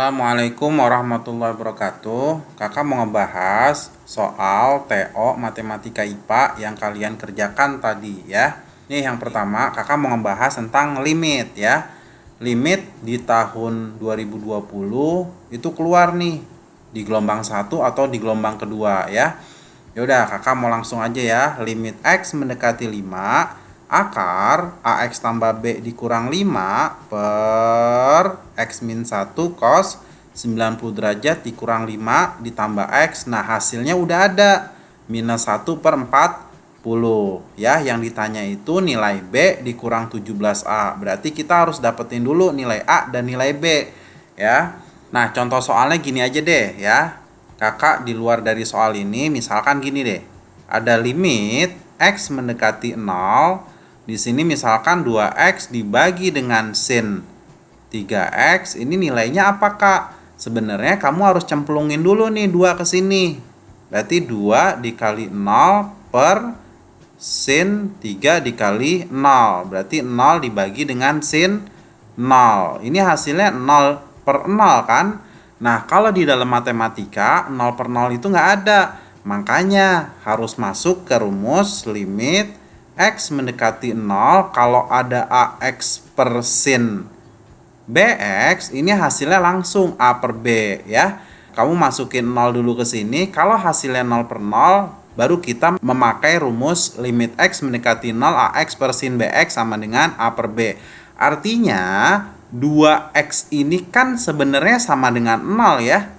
Assalamualaikum warahmatullahi wabarakatuh. Kakak mau ngebahas soal TO Matematika IPA yang kalian kerjakan tadi ya. Nih yang pertama kakak mau ngebahas tentang limit ya. Limit di tahun 2020 itu keluar nih di gelombang 1 atau di gelombang kedua ya. Yaudah kakak mau langsung aja ya. Limit X mendekati 5 akar AX tambah B dikurang 5 per X min 1 cos 90 derajat dikurang 5 ditambah X. Nah hasilnya udah ada minus 1 per 40 ya. Yang ditanya itu nilai B dikurang 17A. Berarti kita harus dapetin dulu nilai A dan nilai B ya. Nah contoh soalnya gini aja deh ya. Kakak di luar dari soal ini misalkan gini deh. Ada limit X mendekati 0. Di sini misalkan 2X dibagi dengan sin 3X. Ini nilainya apa, Kak? Sebenarnya kamu harus cemplungin dulu nih 2 ke sini. Berarti 2 dikali 0 per sin 3 dikali 0. Berarti 0 dibagi dengan sin 0. Ini hasilnya 0 per 0 kan? Nah, kalau di dalam matematika 0 per 0 itu nggak ada. Makanya harus masuk ke rumus limit X mendekati 0. Kalau ada AX per sin BX, ini hasilnya langsung A per B ya. Kamu masukin 0 dulu ke sini. Kalau hasilnya 0 per 0, baru kita memakai rumus limit X mendekati 0 AX per sin BX sama dengan A per B. Artinya 2X ini kan sebenarnya sama dengan 0 ya.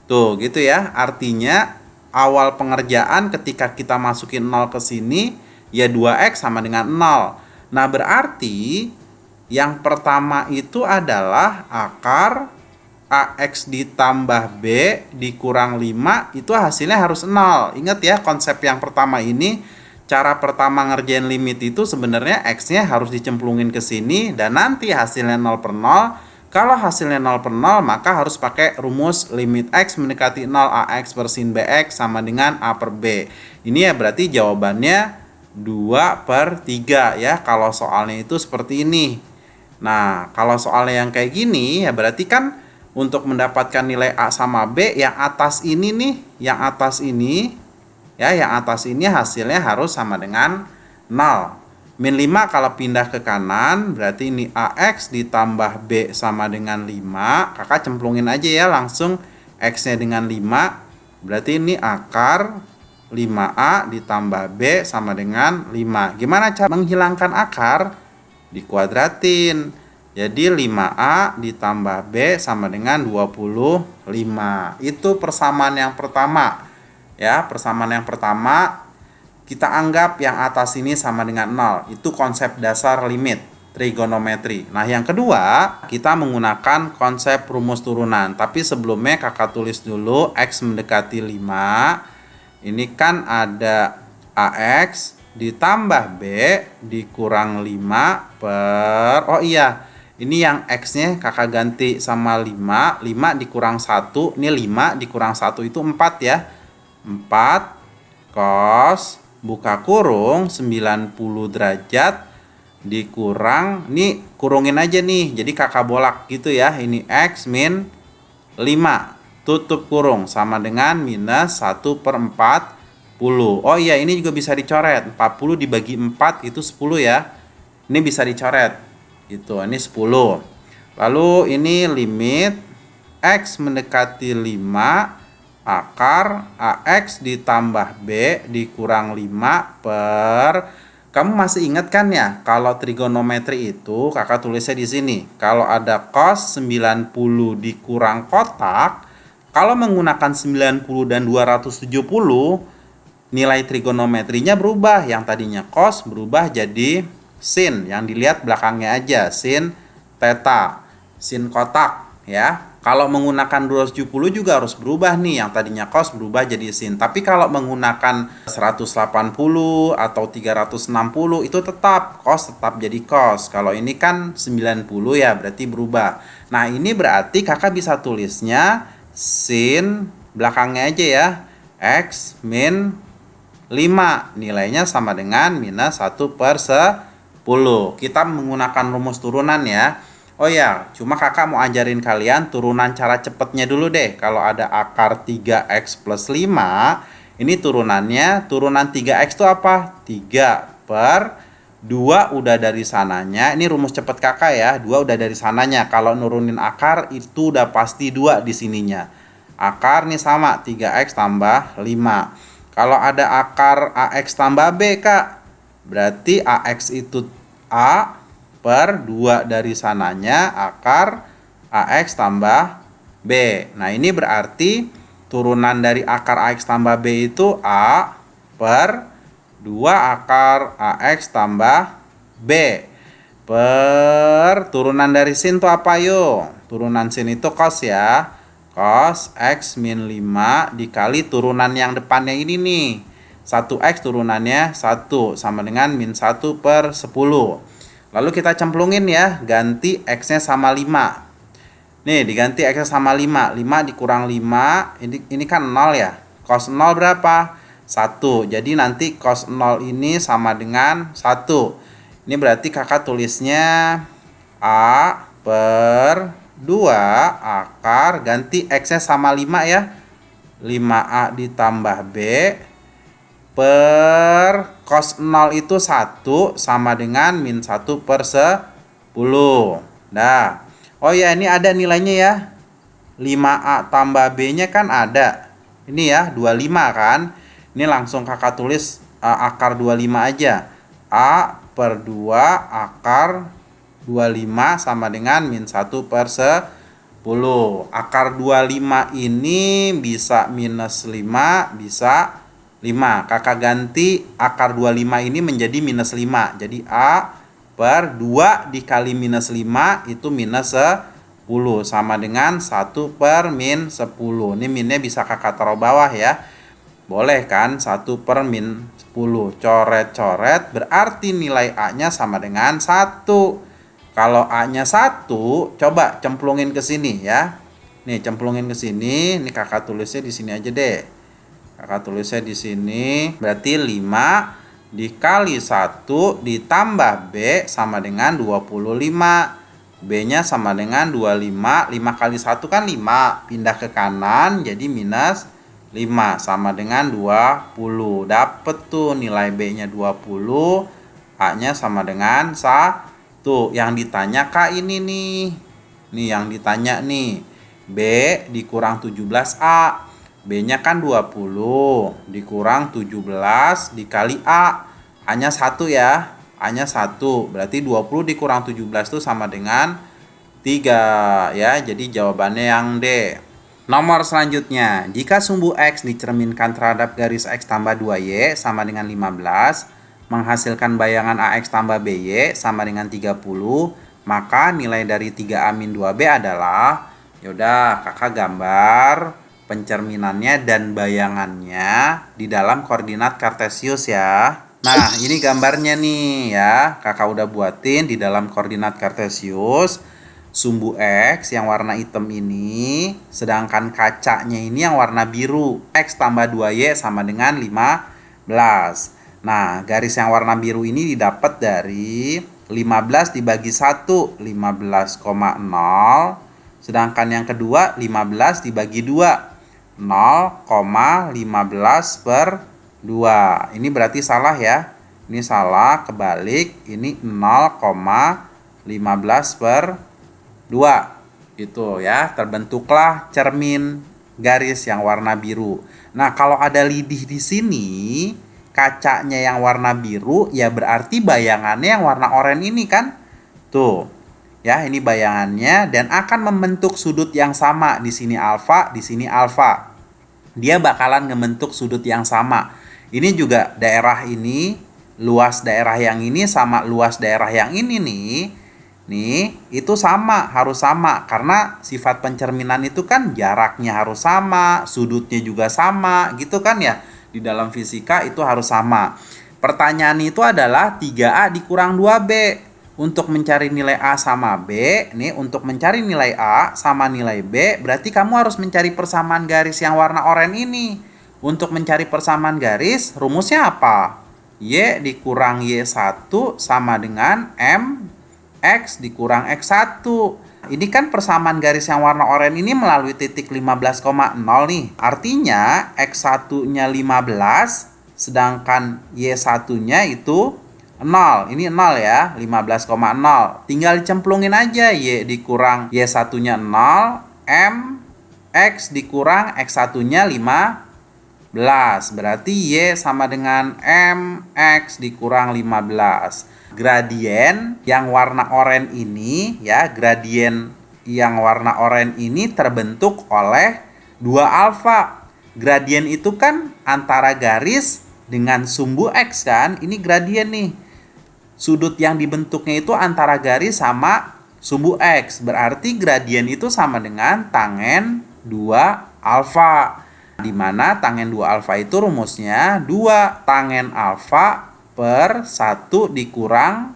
Tuh gitu ya. Artinya awal pengerjaan ketika kita masukin 0 ke sini, ya 2X sama dengan 0. Nah berarti yang pertama itu adalah akar AX ditambah B dikurang 5 itu hasilnya harus 0. Ingat ya konsep yang pertama ini. Cara pertama ngerjain limit itu sebenarnya X-nya harus dicemplungin ke sini. Dan nanti hasilnya 0 per 0. Kalau hasilnya 0 per 0 maka harus pakai rumus limit X mendekati 0 AX per sin BX sama dengan A per B. Ini ya berarti jawabannya 2 per 3 ya kalau soalnya itu seperti ini. Nah kalau soalnya yang kayak gini ya berarti kan untuk mendapatkan nilai A sama B yang atas ini nih, yang atas ini ya, yang atas ini hasilnya harus sama dengan 0. Min 5 kalau pindah ke kanan berarti ini AX ditambah B sama dengan 5. Kakak cemplungin aja ya langsung X nya dengan 5. Berarti ini akar 5A ditambah B sama dengan 5. Gimana cara menghilangkan akar? Dikuadratin. Jadi 5A ditambah B sama dengan 25. Itu persamaan yang pertama. Ya, persamaan yang pertama kita anggap yang atas ini sama dengan 0. Itu konsep dasar limit trigonometri. Nah, yang kedua, kita menggunakan konsep rumus turunan. Tapi sebelumnya kakak tulis dulu X mendekati 5. Ini kan ada AX ditambah B dikurang 5 per... Oh iya, ini yang X-nya kakak ganti sama 5. 5 dikurang 1, ini 5 dikurang 1 itu 4 ya. 4 cos buka kurung 90 derajat dikurang, ini kurungin aja nih. Jadi kakak bolak gitu ya. Ini X min 5. Tutup kurung sama dengan minus 1 per 40. Oh iya ini juga bisa dicoret. 40 dibagi 4 itu 10 ya. Ini bisa dicoret. Gitu, ini 10. Lalu ini limit X mendekati 5 akar AX ditambah B dikurang 5 per... Kamu masih ingat kan ya, kalau trigonometri itu kakak tulisnya di sini. Kalau ada cos 90 dikurang kotak, kalau menggunakan 90 dan 270, nilai trigonometrinya berubah. Yang tadinya cos berubah jadi sin. Yang dilihat belakangnya aja, sin theta, sin kotak ya. Kalau menggunakan 270 juga harus berubah nih. Yang tadinya cos berubah jadi sin. Tapi kalau menggunakan 180 atau 360 itu tetap cos tetap jadi cos. Kalau ini kan 90 ya berarti berubah. Nah ini berarti kakak bisa tulisnya sin belakangnya aja ya, X min 5. Nilainya sama dengan minus 1 per 10. Kita menggunakan rumus turunan ya. Oh ya, cuma kakak mau ajarin kalian turunan cara cepetnya dulu deh. Kalau ada akar 3x plus 5, ini turunannya, turunan 3x itu apa? 3 per 2 udah dari sananya. Ini rumus cepet kakak ya, 2 udah dari sananya. Kalau nurunin akar itu udah pasti 2 di sininya. Akar nih sama, 3x tambah 5. Kalau ada akar ax tambah b kak, berarti ax itu a per 2 dari sananya akar AX tambah B. Nah, ini berarti turunan dari akar AX tambah B itu A per 2 akar AX tambah B. Per turunan dari sin itu apa yuk? Turunan sin itu cos ya. Cos X min 5 dikali turunan yang depannya ini nih. 1X turunannya 1 sama dengan min 1 per 10. Lalu kita cemplungin ya, ganti X-nya sama 5. Nih, diganti X-nya sama 5. 5 dikurang 5, ini kan 0 ya. Cos 0 berapa? 1. Jadi nanti cos 0 ini sama dengan 1. Ini berarti kakak tulisnya A per 2 akar, ganti X-nya sama 5 ya. 5A ditambah B per cos 0 itu 1 sama dengan min 1 per 10. Nah, oh ya, ini ada nilainya ya. 5A tambah B-nya kan ada. Ini ya, 25 kan. Ini langsung kakak tulis akar 25 aja. A per 2 akar 25 sama dengan min 1 per 10. Akar 25 ini bisa minus 5, bisa 5. Kakak ganti akar 25 ini menjadi minus 5. Jadi A per 2 dikali minus 5 itu minus 10. Sama dengan 1 per min 10. Ini minnya bisa kakak taruh bawah ya. Boleh kan? 1 per min 10. Coret-coret berarti nilai A-nya sama dengan 1. Kalau A-nya 1, coba cemplungin ke sini ya. Nih, cemplungin ke sini. Ini kakak tulisnya di sini aja deh. Kakak tulisnya di sini, berarti 5 dikali 1 ditambah B sama dengan 25. B-nya sama dengan 25. 5 kali 1 kan 5. Pindah ke kanan jadi minus 5 sama dengan 20. Dapet tuh nilai B-nya 20. A-nya sama dengan 1. Yang ditanya Kak ini nih. Nih yang ditanya nih. B dikurang 17A. B-nya kan 20 dikurang 17 dikali A. A-nya 1 ya. A-nya 1. Berarti 20 dikurang 17 itu sama dengan 3 ya. Jadi jawabannya yang D. Nomor selanjutnya, jika sumbu X dicerminkan terhadap garis X tambah 2Y sama dengan 15, menghasilkan bayangan AX tambah BY sama dengan 30, maka nilai dari 3A-2B adalah, yaudah kakak gambar pencerminannya dan bayangannya di dalam koordinat kartesius ya. Nah, ini gambarnya nih ya. Kakak udah buatin di dalam koordinat kartesius. Sumbu X yang warna hitam ini, sedangkan kacanya ini yang warna biru. X tambah 2Y sama dengan 15. Nah, garis yang warna biru ini didapat dari 15 dibagi 1, 15,0. Sedangkan yang kedua 15 dibagi 2, 0,15 per 2. Ini berarti salah ya. Ini salah, kebalik. Ini 0,15 per 2. Gitu ya. Terbentuklah cermin garis yang warna biru. Nah, kalau ada lidih di sini, kacanya yang warna biru, ya berarti bayangannya yang warna oranye ini kan. Tuh. Ya, ini bayangannya dan akan membentuk sudut yang sama. Di sini alfa, di sini alfa. Dia bakalan membentuk sudut yang sama. Ini juga daerah ini, luas daerah yang ini sama luas daerah yang ini nih. Nih, itu sama, harus sama karena sifat pencerminan itu kan jaraknya harus sama, sudutnya juga sama, gitu kan ya. Di dalam fisika itu harus sama. Pertanyaan itu adalah 3A dikurang 2B. Untuk mencari nilai A sama B, nih untuk mencari nilai A sama nilai B, berarti kamu harus mencari persamaan garis yang warna oranye ini. Untuk mencari persamaan garis, rumusnya apa? Y dikurang Y1 sama dengan M X dikurang X1. Ini kan persamaan garis yang warna oranye ini melalui titik 15,0 nih. Artinya X1-nya 15, sedangkan Y1-nya itu 0. Ini 0 ya, 15,0. Tinggal dicemplungin aja, Y dikurang Y1-nya 0, M, X dikurang X1-nya 15. Berarti Y sama dengan M, X dikurang 15. Gradien yang warna oranye ini ya, gradien yang warna oranye ini terbentuk oleh 2 alfa. Gradien itu kan antara garis dengan sumbu X kan. Ini gradien nih. Sudut yang dibentuknya itu antara garis sama sumbu X. Berarti gradien itu sama dengan tangen 2 alfa. Di mana tangen 2 alfa itu rumusnya 2 tangen alfa per 1 dikurang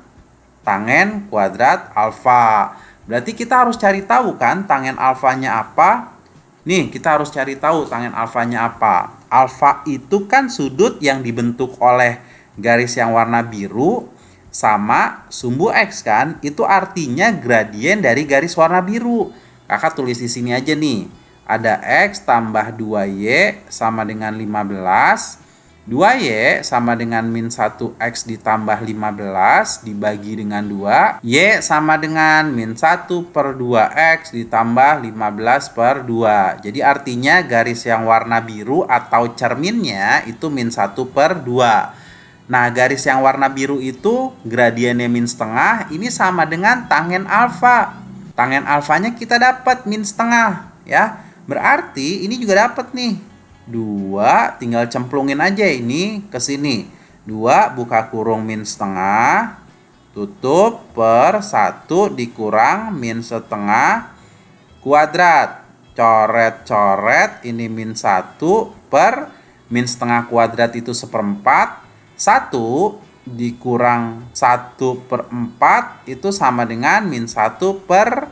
tangen kuadrat alfa. Berarti kita harus cari tahu kan tangen alfanya apa? Nih, kita harus cari tahu tangen alfanya apa. Alfa itu kan sudut yang dibentuk oleh garis yang warna biru sama sumbu X kan? Itu artinya gradien dari garis warna biru. Kakak tulis di sini aja nih. Ada X tambah 2Y sama dengan 15. 2Y sama dengan min 1X ditambah 15 dibagi dengan 2. Y sama dengan min 1 per 2X ditambah 15 per 2. Jadi artinya garis yang warna biru atau cerminnya itu min 1 per 2. Nah, garis yang warna biru itu gradiennya min setengah. Ini sama dengan tangen alfa. Tangen alfanya kita dapat min setengah ya. Berarti ini juga dapat nih. 2 tinggal cemplungin aja ini ke sini. 2 buka kurung min setengah tutup per 1 dikurang min setengah kuadrat. Coret-coret ini min 1 per min setengah kuadrat itu 1/4. 1 dikurang 1/4 itu sama dengan min 1 per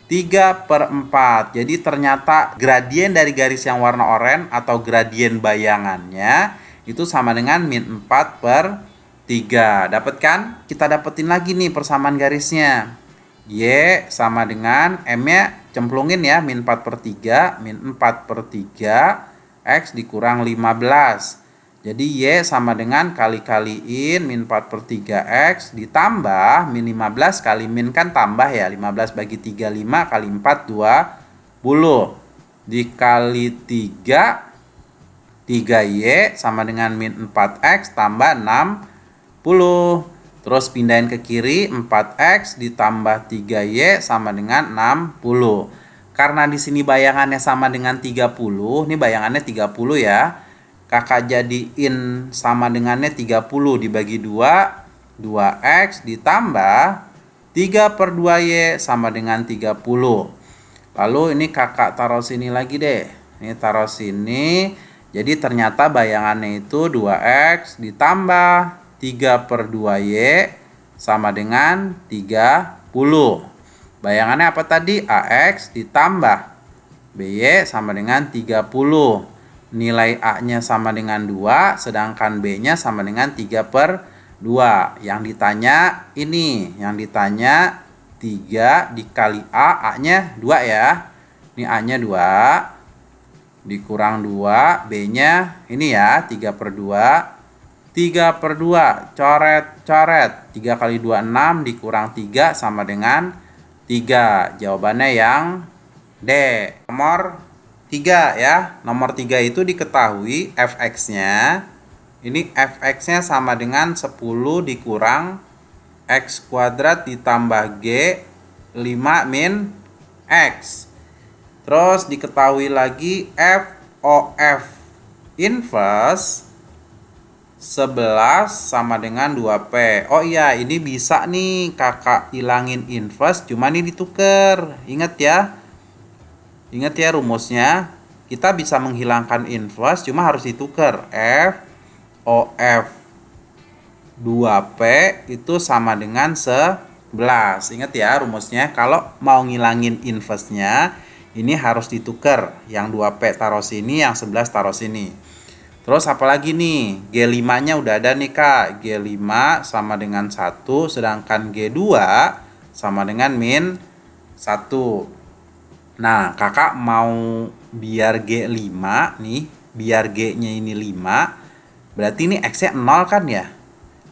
3/4. Jadi ternyata gradien dari garis yang warna oranye atau gradien bayangannya itu sama dengan min 4/3. Dapat kan? Kita dapetin lagi nih persamaan garisnya. Y sama dengan M-nya cemplungin ya, min 4/3, min 4/3, X dikurang 15. Jadi Y sama dengan kali-kaliin min 4/3X ditambah min 15 kali min kan tambah ya. 15 bagi 3, 5 kali 4, 20. Dikali 3, 3Y sama dengan min 4X tambah 60. Terus pindahin ke kiri, 4X ditambah 3Y sama dengan 60. Karena di sini bayangannya sama dengan 30, ini bayangannya 30 ya. Kakak jadiin sama dengannya 30 dibagi 2, 2X ditambah 3/2Y sama dengan 30. Lalu ini kakak taruh sini lagi deh. Ini taruh sini. Jadi ternyata bayangannya itu 2X ditambah 3/2Y sama dengan 30. Bayangannya apa tadi? AX ditambah BY sama dengan 30. Nilai A-nya sama dengan 2, sedangkan B-nya sama dengan 3/2. Yang ditanya ini, yang ditanya 3 dikali A, A-nya 2 ya. Ini A-nya 2, dikurang 2, B-nya ini ya, 3/2. 3/2, coret-coret. 3 kali 2, 6, dikurang 3 sama dengan 3. Jawabannya yang D. Nomor 3 ya. Nomor 3 itu diketahui fx-nya. Ini fx-nya sama dengan 10 dikurang x kuadrat ditambah g 5 min x. Terus diketahui lagi FOF inverse 11 sama dengan 2P. Oh iya, ini bisa nih kakak hilangin inverse, cuma ini ditukar. Ingat ya. Ingat ya rumusnya, kita bisa menghilangkan inverse cuma harus ditukar. FOF 2P itu sama dengan 11. Ingat ya rumusnya, kalau mau ngilangin inverse-nya ini harus ditukar. Yang 2P taruh sini, yang 11 taruh sini. Terus apalagi nih, G5-nya udah ada nih Kak. G5 sama dengan 1, sedangkan G2 sama dengan min 1. Nah, kakak mau biar G 5 nih, biar G-nya ini 5, berarti ini X-nya 0 kan ya?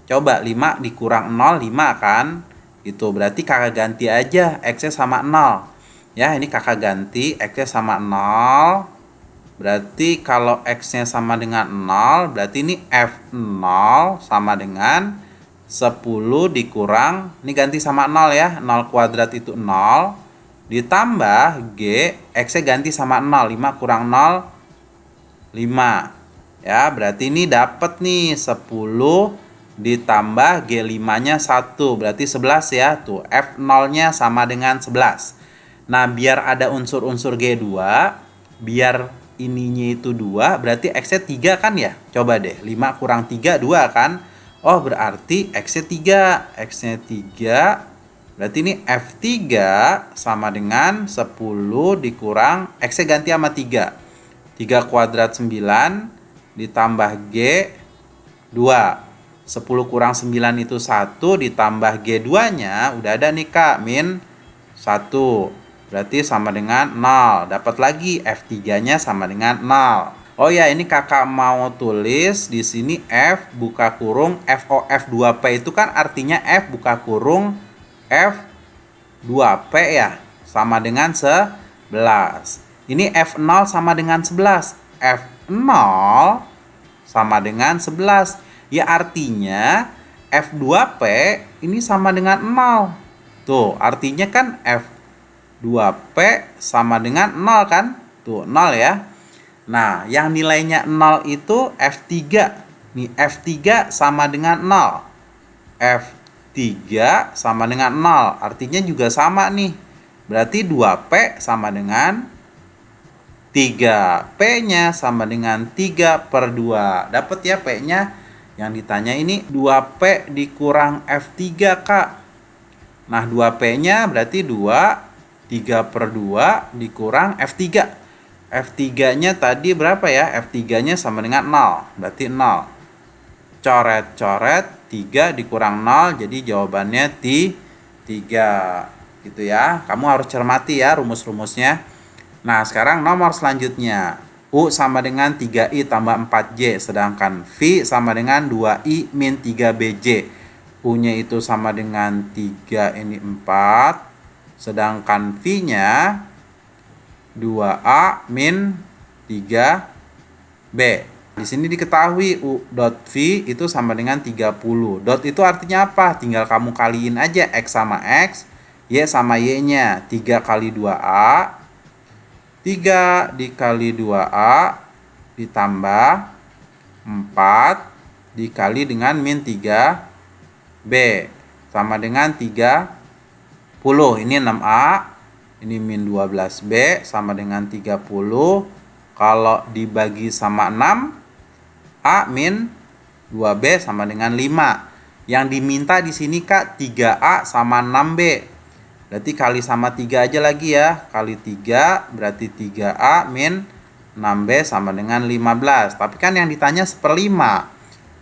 Coba 5 dikurang 0, 5 kan? Itu berarti kakak ganti aja X-nya sama 0. Ya, ini kakak ganti X-nya sama 0. Berarti kalau X-nya sama dengan 0, berarti ini F0 sama dengan 10 dikurang, ini ganti sama 0 ya, 0 kuadrat itu 0, ditambah G, X-nya ganti sama 0, 5 kurang 0, 5. Ya, berarti ini dapat nih 10 ditambah G5-nya 1, berarti 11 ya. Tuh, F0-nya sama dengan 11. Nah, biar ada unsur-unsur G2, biar ininya itu 2, berarti X-nya 3 kan ya? Coba deh, 5 kurang 3, 2 kan? Oh, berarti X-nya 3. X-nya 3, berarti ini F3 sama dengan 10 dikurang, X-nya ganti sama 3. 3 kuadrat 9 ditambah G 2. 10 kurang 9 itu 1, ditambah G2-nya udah ada nih Kak, min 1. Berarti sama dengan 0. Dapat lagi F3-nya sama dengan 0. Oh ya, ini kakak mau tulis di sini F buka kurung FOF2P itu kan artinya F buka kurung F2P ya, sama dengan 11. Ini F0 sama dengan 11. F0 sama dengan 11. Ya artinya F2P ini sama dengan 0. Tuh, artinya kan F2P sama dengan 0 kan? Tuh, 0 ya. Nah, yang nilainya 0 itu F3. Nih, F3 sama dengan 0. F3 sama dengan 0. Artinya juga sama nih. Berarti 2P sama dengan 3. P-nya sama dengan 3/2. Dapat ya P-nya? Yang ditanya ini 2P dikurang F3, Kak. Nah, 2P-nya berarti 2, 3/2 dikurang F3. F3-nya tadi berapa ya? F3-nya sama dengan 0. Berarti 0. Coret-coret, 3 dikurang 0. Jadi jawabannya 3. Gitu ya. Kamu harus cermati ya rumus-rumusnya. Nah, sekarang nomor selanjutnya. U sama dengan 3I tambah 4J. Sedangkan V sama dengan 2I min 3BJ. U-nya itu sama dengan 3, ini 4. Sedangkan V-nya 2A min 3B. Di sini diketahui U dot V itu sama dengan 30. Dot itu artinya apa? Tinggal kamu kaliin aja X sama X, Y sama Y-nya. 3 kali 2A. 3 dikali 2A ditambah 4 dikali dengan min 3B sama dengan 30. Ini 6A, ini min 12B sama dengan 30. Kalau dibagi sama 6, A min 2B sama dengan 5. Yang diminta di sini Kak 3A sama 6B. Berarti kali sama 3 aja lagi ya. Kali 3 berarti 3A min 6B sama dengan 15. Tapi kan yang ditanya 1/5.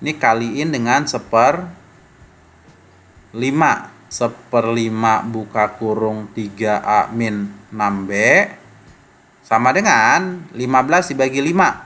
Ini kaliin dengan 1/5. 1/5 buka kurung 3A min 6B sama dengan 15 dibagi 5.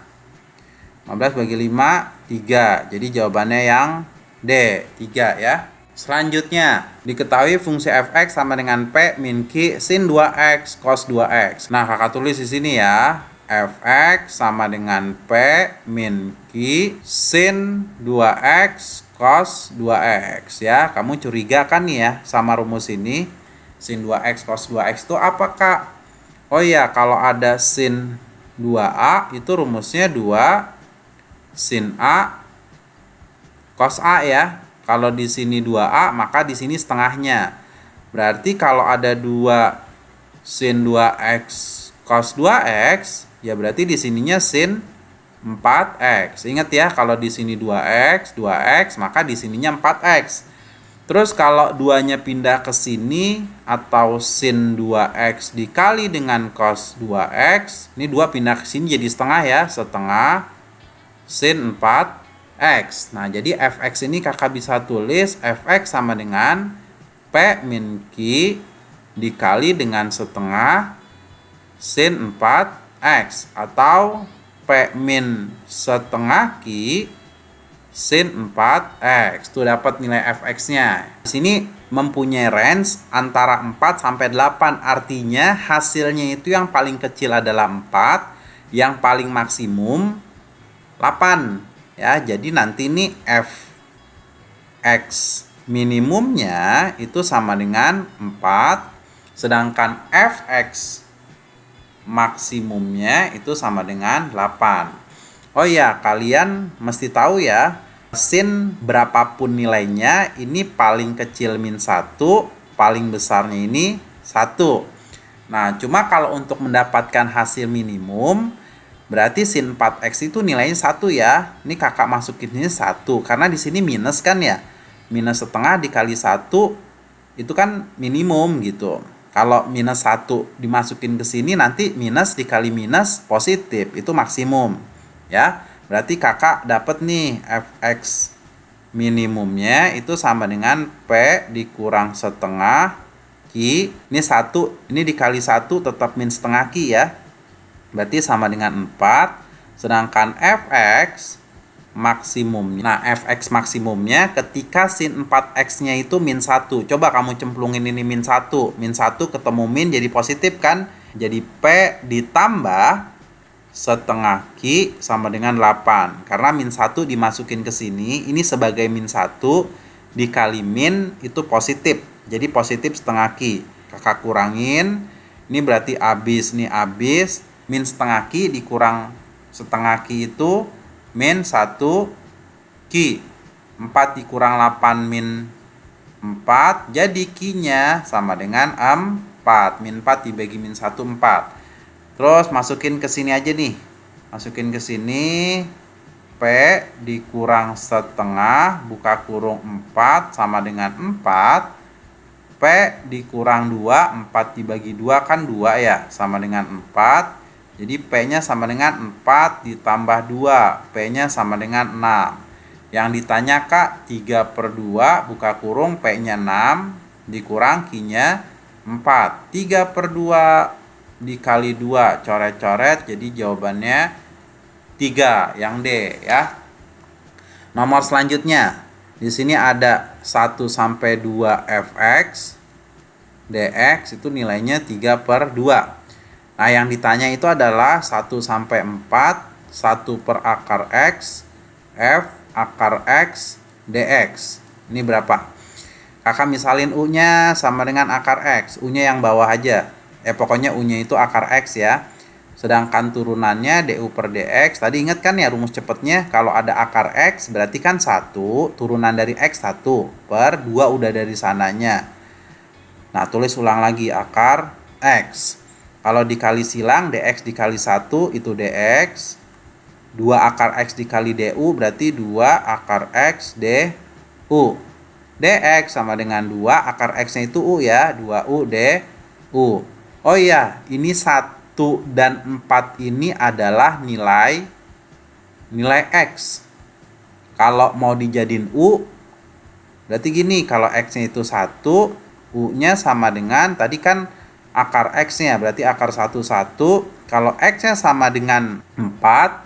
15 bagi 5, 3. Jadi jawabannya yang D, 3 ya. Selanjutnya, diketahui fungsi fx sama dengan P min Q sin 2x cos 2x. Nah, kakak tulis di sini ya. Fx sama dengan P min Q sin 2x cos 2x ya. Kamu curiga kan nih ya sama rumus ini? Sin 2x cos 2x itu apa, Kak? Oh iya, kalau ada sin 2A itu rumusnya 2 sin A cos A ya. Kalau di sini 2A, maka di sini setengahnya. Berarti kalau ada 2 sin 2x cos 2x, ya berarti di sininya sin 4x. Ingat ya, kalau di sini 2x, maka di sininya 4x. Terus kalau 2-nya pindah ke sini, atau sin 2x dikali dengan cos 2x, ini 2 pindah ke sini jadi setengah ya, setengah sin 4x. Nah, jadi fx ini kakak bisa tulis fx sama dengan P min Q dikali dengan setengah sin 4X, atau P min setengah Q sin 4X. Itu dapat nilai fx-nya. Di sini mempunyai range antara 4 sampai 8. Artinya hasilnya itu yang paling kecil adalah 4, yang paling maksimum 8. Ya, jadi nanti ini fx minimumnya itu sama dengan 4, sedangkan fx maksimumnya itu sama dengan 8. Oh ya, kalian mesti tahu ya, sin berapapun nilainya, ini paling kecil min 1, paling besarnya ini 1. Nah, cuma kalau untuk mendapatkan hasil minimum, berarti sin 4x itu nilainya 1 ya. Ini kakak masukin ini 1, karena di sini minus kan ya. Minus setengah dikali 1 itu kan minimum gitu. Kalau minus 1 dimasukin ke sini, nanti minus dikali minus positif, itu maksimum. Ya, berarti kakak dapat nih fx minimumnya itu sama dengan P dikurang setengah Q. Ini 1, ini dikali 1 tetap min setengah Q ya. Berarti sama dengan 4. Sedangkan fx maksimum. Nah, fx maksimumnya ketika sin 4x-nya itu min 1. Coba kamu cemplungin ini min 1. Min 1 ketemu min jadi positif kan? Jadi P ditambah setengah Q sama dengan 8. Karena min 1 dimasukin ke sini, ini sebagai min 1 dikali min itu positif. Jadi positif setengah Q. Kakak kurangin. Ini berarti habis, nih habis. Min setengah Q dikurang setengah Q itu min 1 Q. 4 dikurang 8 min 4. Jadi Q-nya sama dengan 4. Min 4 dibagi min 1, 4. Terus masukin ke sini aja nih. Masukin ke sini. P dikurang setengah, buka kurung 4 sama dengan 4. P dikurang 2, 4 dibagi 2 kan 2 ya, sama dengan 4. Jadi P-nya sama dengan 4 ditambah 2. P-nya sama dengan 6. Yang ditanya Kak, 3/2 buka kurung P-nya 6 dikurang Q-nya 4. 3/2 dikali 2 coret-coret, jadi jawabannya 3, yang D ya. Nomor selanjutnya, di sini ada 1 sampai 2 fx dx itu nilainya 3/2. Nah, yang ditanya itu adalah 1 sampai 4, 1 per akar x, f akar x dx. Ini berapa? Kakak misalin u-nya sama dengan akar x, u-nya yang bawah aja. Pokoknya u-nya itu akar x ya. Sedangkan turunannya du per dx. Tadi ingat kan ya rumus cepatnya, kalau ada akar x berarti kan 1, turunan dari x 1 per 2 udah dari sananya. Nah, tulis ulang lagi akar x. Kalau dikali silang, dx dikali 1 itu dx. 2 akar x dikali du berarti 2 akar x du. Dx sama dengan 2 akar x-nya itu u ya, 2u du. Oh iya, ini 1 dan 4 ini adalah nilai x. Kalau mau dijadiin u, berarti gini, kalau x-nya itu 1, u-nya sama dengan, tadi kan akar x-nya, berarti akar 1, 1. Kalau x-nya sama dengan 4,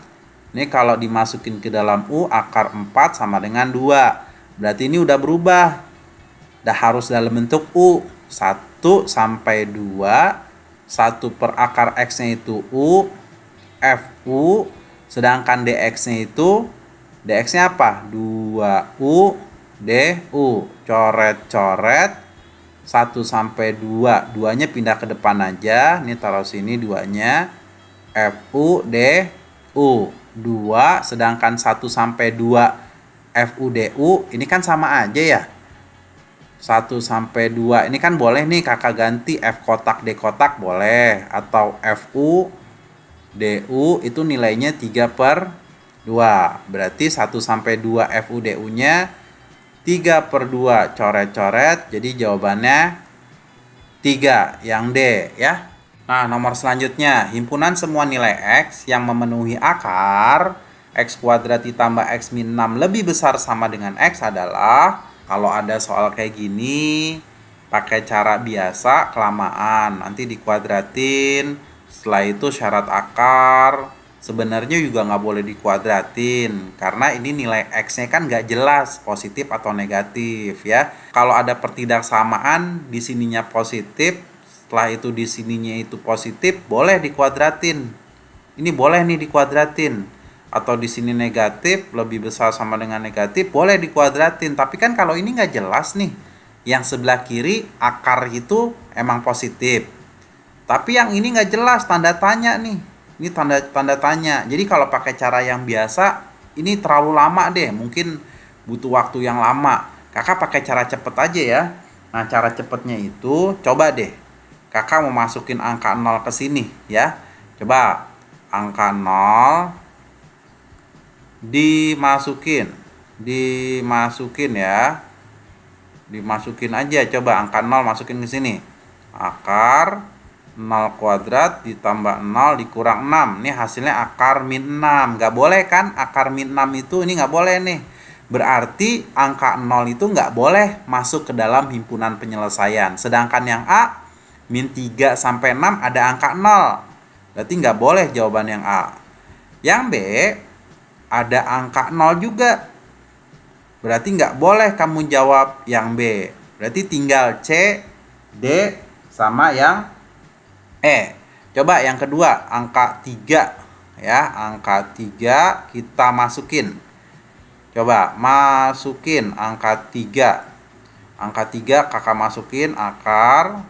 ini kalau dimasukin ke dalam u, akar 4 sama dengan 2. Berarti ini udah berubah. Udah harus dalam bentuk u. 1 sampai 2, 1 per akar x-nya itu u, fu, sedangkan dx-nya itu, dx-nya apa? 2u du. Coret-coret. 1 sampai 2, 2-nya pindah ke depan aja. Ini taruh sini 2-nya. Fu du. 2, sedangkan 1 sampai 2 Fu du, ini kan sama aja ya. 1 sampai 2, ini kan boleh nih kakak ganti F kotak D kotak boleh. Atau Fu du itu nilainya 3/2. Berarti 1 sampai 2 Fu du-nya 3/2, coret-coret, jadi jawabannya 3, yang D ya. Nah, nomor selanjutnya, himpunan semua nilai x yang memenuhi akar x kuadrat ditambah x min 6 lebih besar sama dengan x adalah, kalau ada soal kayak gini, pakai cara biasa kelamaan, nanti dikuadratin. Setelah itu syarat akar sebenarnya juga nggak boleh dikuadratin karena ini nilai X-nya kan nggak jelas positif atau negatif ya. Kalau ada pertidaksamaan di sininya positif, setelah itu di sininya itu positif, boleh dikuadratin. Ini boleh nih dikuadratin. Atau di sini negatif lebih besar sama dengan negatif, boleh dikuadratin. Tapi kan kalau ini nggak jelas nih, yang sebelah kiri akar itu emang positif, tapi yang ini nggak jelas, tanda tanya nih. Ini tanda tanya. Jadi kalau pakai cara yang biasa ini terlalu lama deh, mungkin butuh waktu yang lama. Kakak pakai cara cepet aja ya. Nah, cara cepetnya itu coba deh. Kakak mau masukin angka 0 ke sini ya. Coba angka 0 dimasukin ya. Dimasukin aja, coba angka 0 masukin ke sini. Akar 0 kuadrat ditambah 0 dikurang 6. Ini hasilnya akar min 6. Nggak boleh kan? Akar min 6 itu ini nggak boleh nih. Berarti angka 0 itu nggak boleh masuk ke dalam himpunan penyelesaian. Sedangkan yang A, min 3 sampai 6 ada angka 0. Berarti nggak boleh jawaban yang A. Yang B, ada angka 0 juga. Berarti nggak boleh kamu jawab yang B. Berarti tinggal C, D, sama yang E. Coba yang kedua, angka 3. Ya, angka 3 kita masukin. Coba masukin angka 3. Angka 3 kakak masukin akar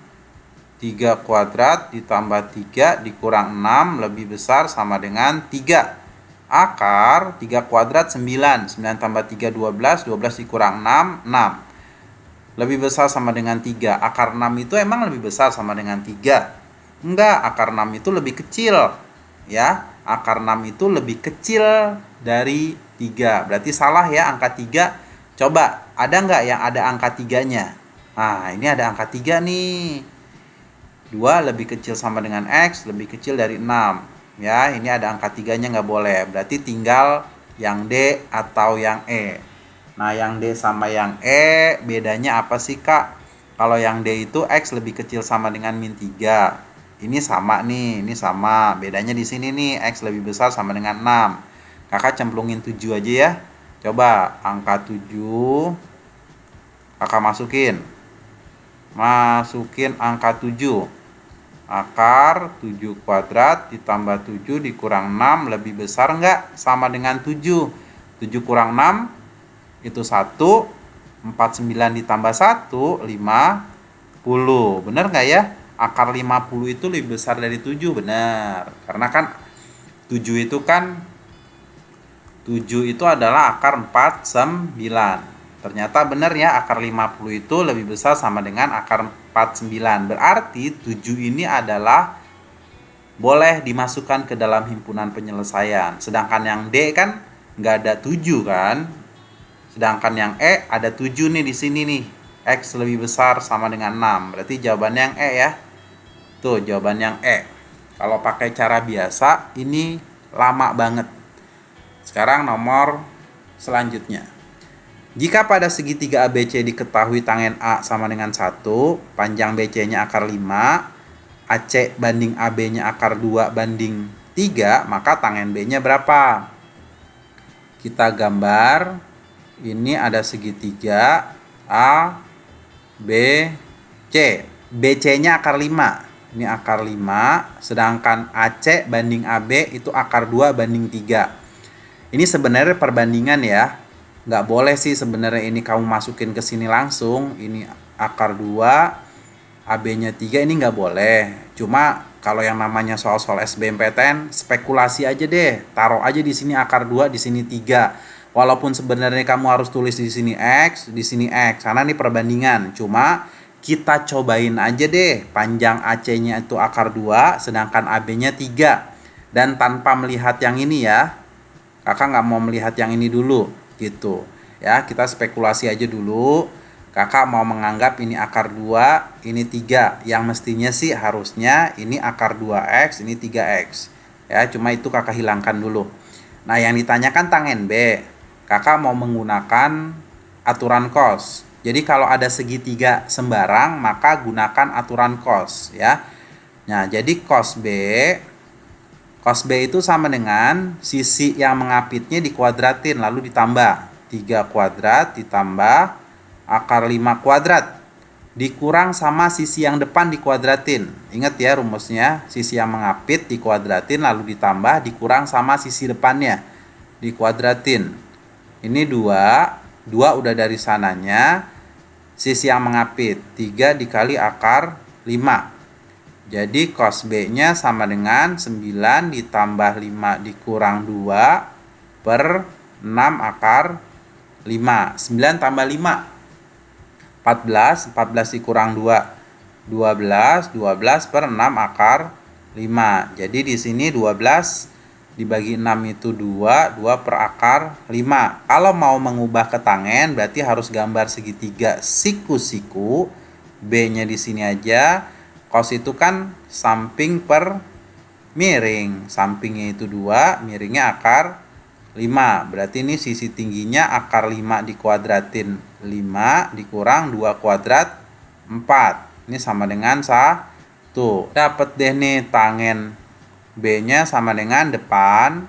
3 kuadrat ditambah 3 dikurang 6 lebih besar sama dengan 3. Akar 3 kuadrat 9. 9 tambah 3 12. 12 dikurang 6 6. Lebih besar sama dengan 3. Akar 6 itu emang lebih besar sama dengan 3? Enggak, akar 6 itu lebih kecil. Ya, akar 6 itu lebih kecil dari 3. Berarti salah ya angka 3. Coba, ada enggak yang ada angka 3-nya? Nah, ini ada angka 3 nih. 2 lebih kecil sama dengan X, lebih kecil dari 6. Ya, ini ada angka 3-nya nggak boleh. Berarti tinggal yang D atau yang E. Nah, yang D sama yang E bedanya apa sih, Kak? Kalau yang D itu X lebih kecil sama dengan min 3. Ini sama nih, ini sama. Bedanya di sini nih, X lebih besar sama dengan 6. Kakak cemplungin 7 aja ya. Coba angka 7 kakak masukin. Masukin angka 7. Akar 7 kuadrat ditambah 7 dikurang 6 lebih besar nggak? Sama dengan 7. 7 kurang 6 itu 1. 49 ditambah 1, 50. Bener nggak ya? Akar 50 itu lebih besar dari 7, benar. Karena kan 7 itu kan 7 itu adalah akar 49. Ternyata benar ya, akar 50 itu lebih besar sama dengan akar 49. Berarti 7 ini adalah boleh dimasukkan ke dalam himpunan penyelesaian. Sedangkan yang D kan nggak ada 7 kan. Sedangkan yang E ada 7 nih di sini nih. X lebih besar sama dengan 6. Berarti jawabannya yang E ya. Tuh jawaban yang E. Kalau pakai cara biasa ini lama banget. Sekarang nomor selanjutnya. Jika pada segitiga ABC diketahui tangen A sama dengan 1, panjang BC-nya akar 5, AC banding AB-nya akar 2 banding 3, maka tangen B-nya berapa? Kita gambar, ini ada segitiga A, B, C. BC-nya akar 5. Ini akar 5, sedangkan AC banding AB itu akar 2 banding 3. Ini sebenarnya perbandingan ya. Nggak boleh sih sebenarnya ini kamu masukin ke sini langsung. Ini akar 2, AB-nya 3, ini nggak boleh. Cuma kalau yang namanya soal-soal SBMPTN, spekulasi aja deh. Taruh aja di sini akar 2, di sini 3. Walaupun sebenarnya kamu harus tulis di sini X, di sini X. Karena ini perbandingan. Cuma kita cobain aja deh. Panjang AC-nya itu akar 2, sedangkan AB-nya 3. Dan tanpa melihat yang ini ya. Kakak nggak mau melihat yang ini dulu. Gitu ya, kita spekulasi aja dulu. Kakak mau menganggap ini akar 2, ini 3. Yang mestinya sih harusnya ini akar 2X, ini 3X ya, cuma itu kakak hilangkan dulu. Nah, yang ditanyakan tangen B. Kakak mau menggunakan aturan cos. Jadi kalau ada segitiga sembarang, maka gunakan aturan cos ya. Nah, jadi cos B itu sama dengan sisi yang mengapitnya dikuadratin lalu ditambah 3 kuadrat ditambah akar 5 kuadrat dikurang sama sisi yang depan dikuadratin. Ingat ya rumusnya, sisi yang mengapit dikuadratin lalu ditambah dikurang sama sisi depannya dikuadratin. Ini 2 udah dari sananya. Sisi yang mengapit 3 dikali akar 5. Jadi cos B-nya sama dengan 9 ditambah 5 dikurang 2 per 6 akar 5. 9 tambah 5 14, 14 dikurang 2 12, 12 per 6 akar 5. Jadi di sini 12 dibagi 6 itu 2 per akar 5. Kalau mau mengubah ke tangen berarti harus gambar segitiga siku-siku. B-nya di sini aja. Cos itu kan samping per miring. Sampingnya itu 2, miringnya akar 5. Berarti ini sisi tingginya akar 5 dikuadratin 5 dikurang 2 kuadrat 4. Ini sama dengan 1. Dapat deh nih tangen B-nya sama dengan depan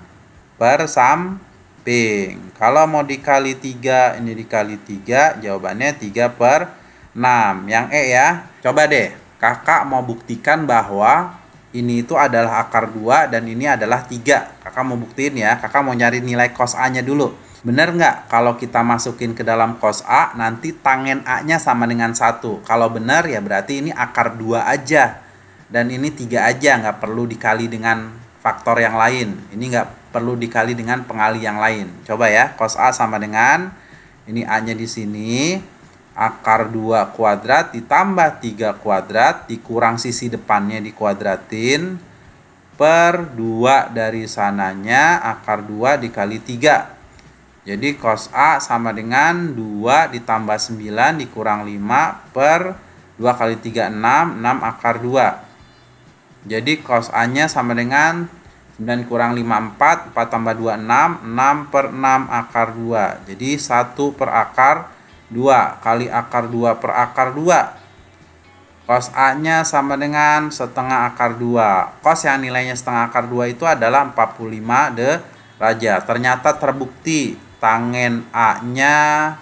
per samping. Kalau mau dikali 3, ini dikali 3, jawabannya 3 per 6. Yang E ya. Coba deh. Kakak mau buktikan bahwa ini itu adalah akar 2 dan ini adalah 3. Kakak mau buktiin ya. Kakak mau nyari nilai cos A-nya dulu. Bener nggak? Kalau kita masukin ke dalam cos A, nanti tangen A-nya sama dengan 1. Kalau bener ya berarti ini akar 2 aja. Dan ini 3 aja, nggak perlu dikali dengan faktor yang lain. Ini nggak perlu dikali dengan pengali yang lain. Coba ya, cos A sama dengan, ini A-nya di sini. Akar 2 kuadrat ditambah 3 kuadrat dikurang sisi depannya dikuadratin per 2 dari sananya akar 2 dikali 3. Jadi cos A sama dengan 2 ditambah 9 dikurang 5 per 2 kali 3 6 akar 2. Jadi cos A-nya sama dengan 9 kurang 5 4 tambah 2 6 per 6 akar 2. Jadi 1 per akar 2 kali akar 2 per akar 2. Cos A-nya sama dengan setengah akar 2. Cos yang nilainya setengah akar 2 itu adalah 45 derajat. Ternyata terbukti tangen A-nya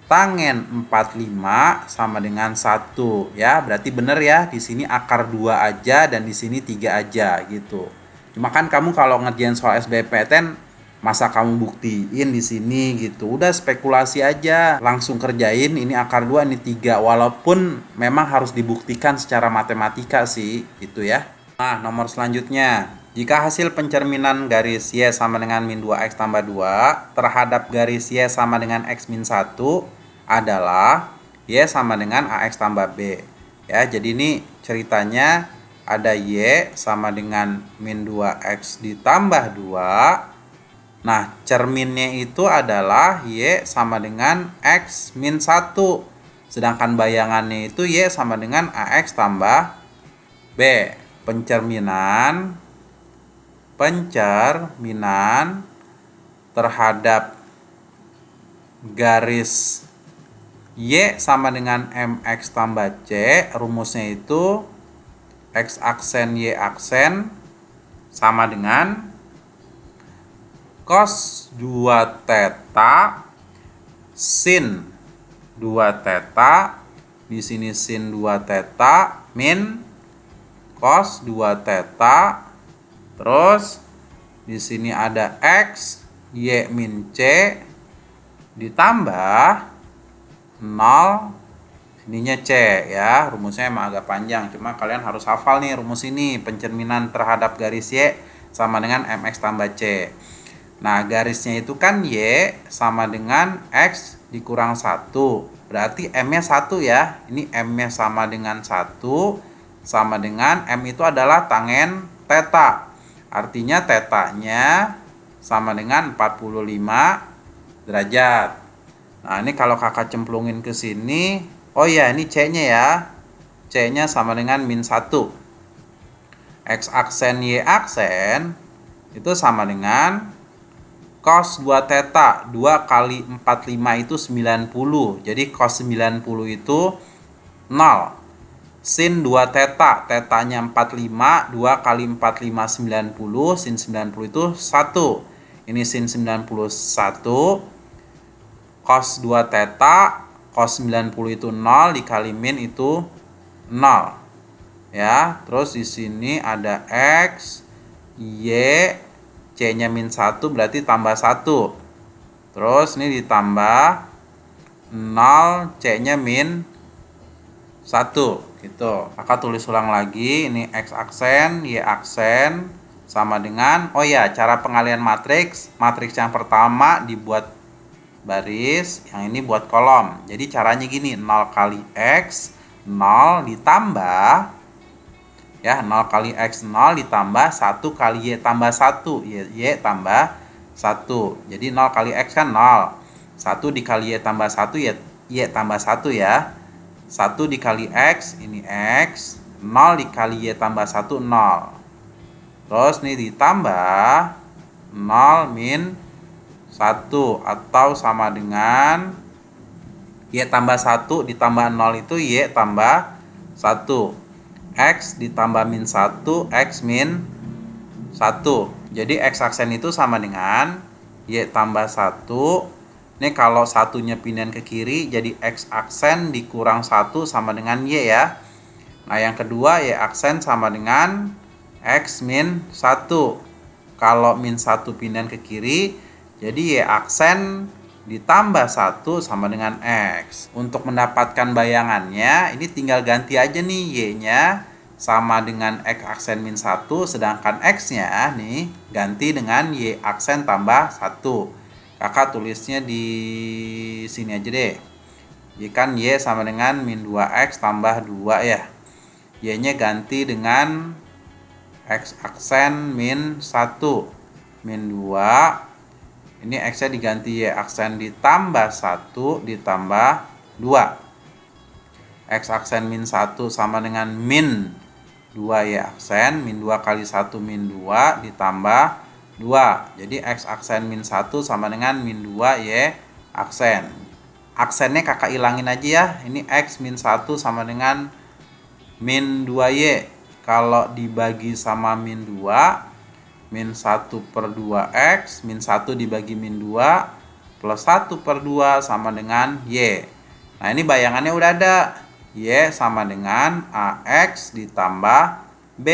tangen 45 sama dengan 1 ya. Berarti benar ya, di sini akar 2 aja dan di sini 3 aja gitu. Cuma kan kamu kalau ngerjain soal SBMPTN masa kamu buktiin di sini gitu. Udah spekulasi aja, langsung kerjain ini akar 2 ini 3 walaupun memang harus dibuktikan secara matematika sih gitu ya. Nah, nomor selanjutnya, jika hasil pencerminan garis Y sama dengan min 2x tambah 2 terhadap garis Y sama dengan x min 1 adalah Y sama dengan AX tambah B. Ya, jadi ini ceritanya ada Y sama dengan min 2x ditambah 2. Nah, cerminnya itu adalah Y sama dengan X min 1. Sedangkan bayangannya itu Y sama dengan AX tambah B. Pencerminan terhadap garis Y sama dengan MX tambah C. Rumusnya itu X aksen Y aksen sama dengan cos 2 theta sin 2 theta, di sini sin 2 theta min cos 2 theta, terus di sini ada x y min c ditambah 0, ininya c ya. Rumusnya emang agak panjang, cuma kalian harus hafal nih rumus ini. Pencerminan terhadap garis y sama dengan mx tambah c. Nah, garisnya itu kan Y sama dengan X dikurang 1. Berarti M-nya 1 ya. Ini M-nya sama dengan 1. Sama dengan M itu adalah tangen theta. Artinya theta-nya sama dengan 45 derajat. Nah, ini kalau kakak cemplungin ke sini. Oh ya, ini C-nya ya. C-nya sama dengan min 1. X aksen Y aksen itu sama dengan Cos 2 theta 2 kali 45 itu 90. Jadi cos 90 itu 0. Sin 2 theta, tetanya 45, 2 kali 45 90, sin 90 itu 1. Ini sin 91. Cos 2 theta, cos 90 itu 0 dikali min itu 0. Ya, terus di sini ada X, Y, C-nya min 1 berarti tambah 1. Terus ini ditambah 0, C-nya min 1 gitu. Kakak tulis ulang lagi, ini X aksen, Y aksen sama dengan, oh ya, cara pengalian matriks. Matriks yang pertama dibuat baris, yang ini buat kolom. Jadi caranya gini, 0 kali X 0 ditambah, ya, 0 kali X 0 ditambah 1 kali Y tambah 1, Y tambah 1. Jadi 0 kali X kan 0, 1 dikali Y tambah 1, Y tambah 1 ya. 1 dikali X, ini X, 0 dikali Y tambah 1, 0. Terus ini ditambah 0 min 1 atau sama dengan Y tambah 1 ditambah 0 itu Y tambah 1. X ditambah min 1, X min 1. Jadi X aksen itu sama dengan Y tambah 1. Ini kalau satunya pindahan ke kiri, jadi X aksen dikurang 1 sama dengan Y ya. Nah yang kedua Y aksen sama dengan X min 1. Kalau min 1 pindahan ke kiri, jadi Y aksen ditambah 1 sama dengan X. Untuk mendapatkan bayangannya, ini tinggal ganti aja nih Y-nya sama dengan X aksen min 1, sedangkan X-nya nih ganti dengan Y aksen tambah 1. Kakak tulisnya di sini aja deh. Y kan Y sama dengan min 2X tambah 2 ya. Y-nya ganti dengan X aksen min 1. Min 2. Ini X-nya diganti Y aksen ditambah 1 ditambah 2. X aksen min 1 sama dengan min 2 Y aksen. Min 2 kali 1 min 2 ditambah 2. Jadi X aksen min 1 sama dengan min 2 Y aksen. Aksennya kakak ilangin aja ya. Ini X min 1 sama dengan min 2Y. Kalau dibagi sama min 2, min 1 per 2X, min 1 dibagi min 2, plus 1 per 2 sama dengan Y. Nah ini bayangannya udah ada. Y sama dengan AX ditambah B.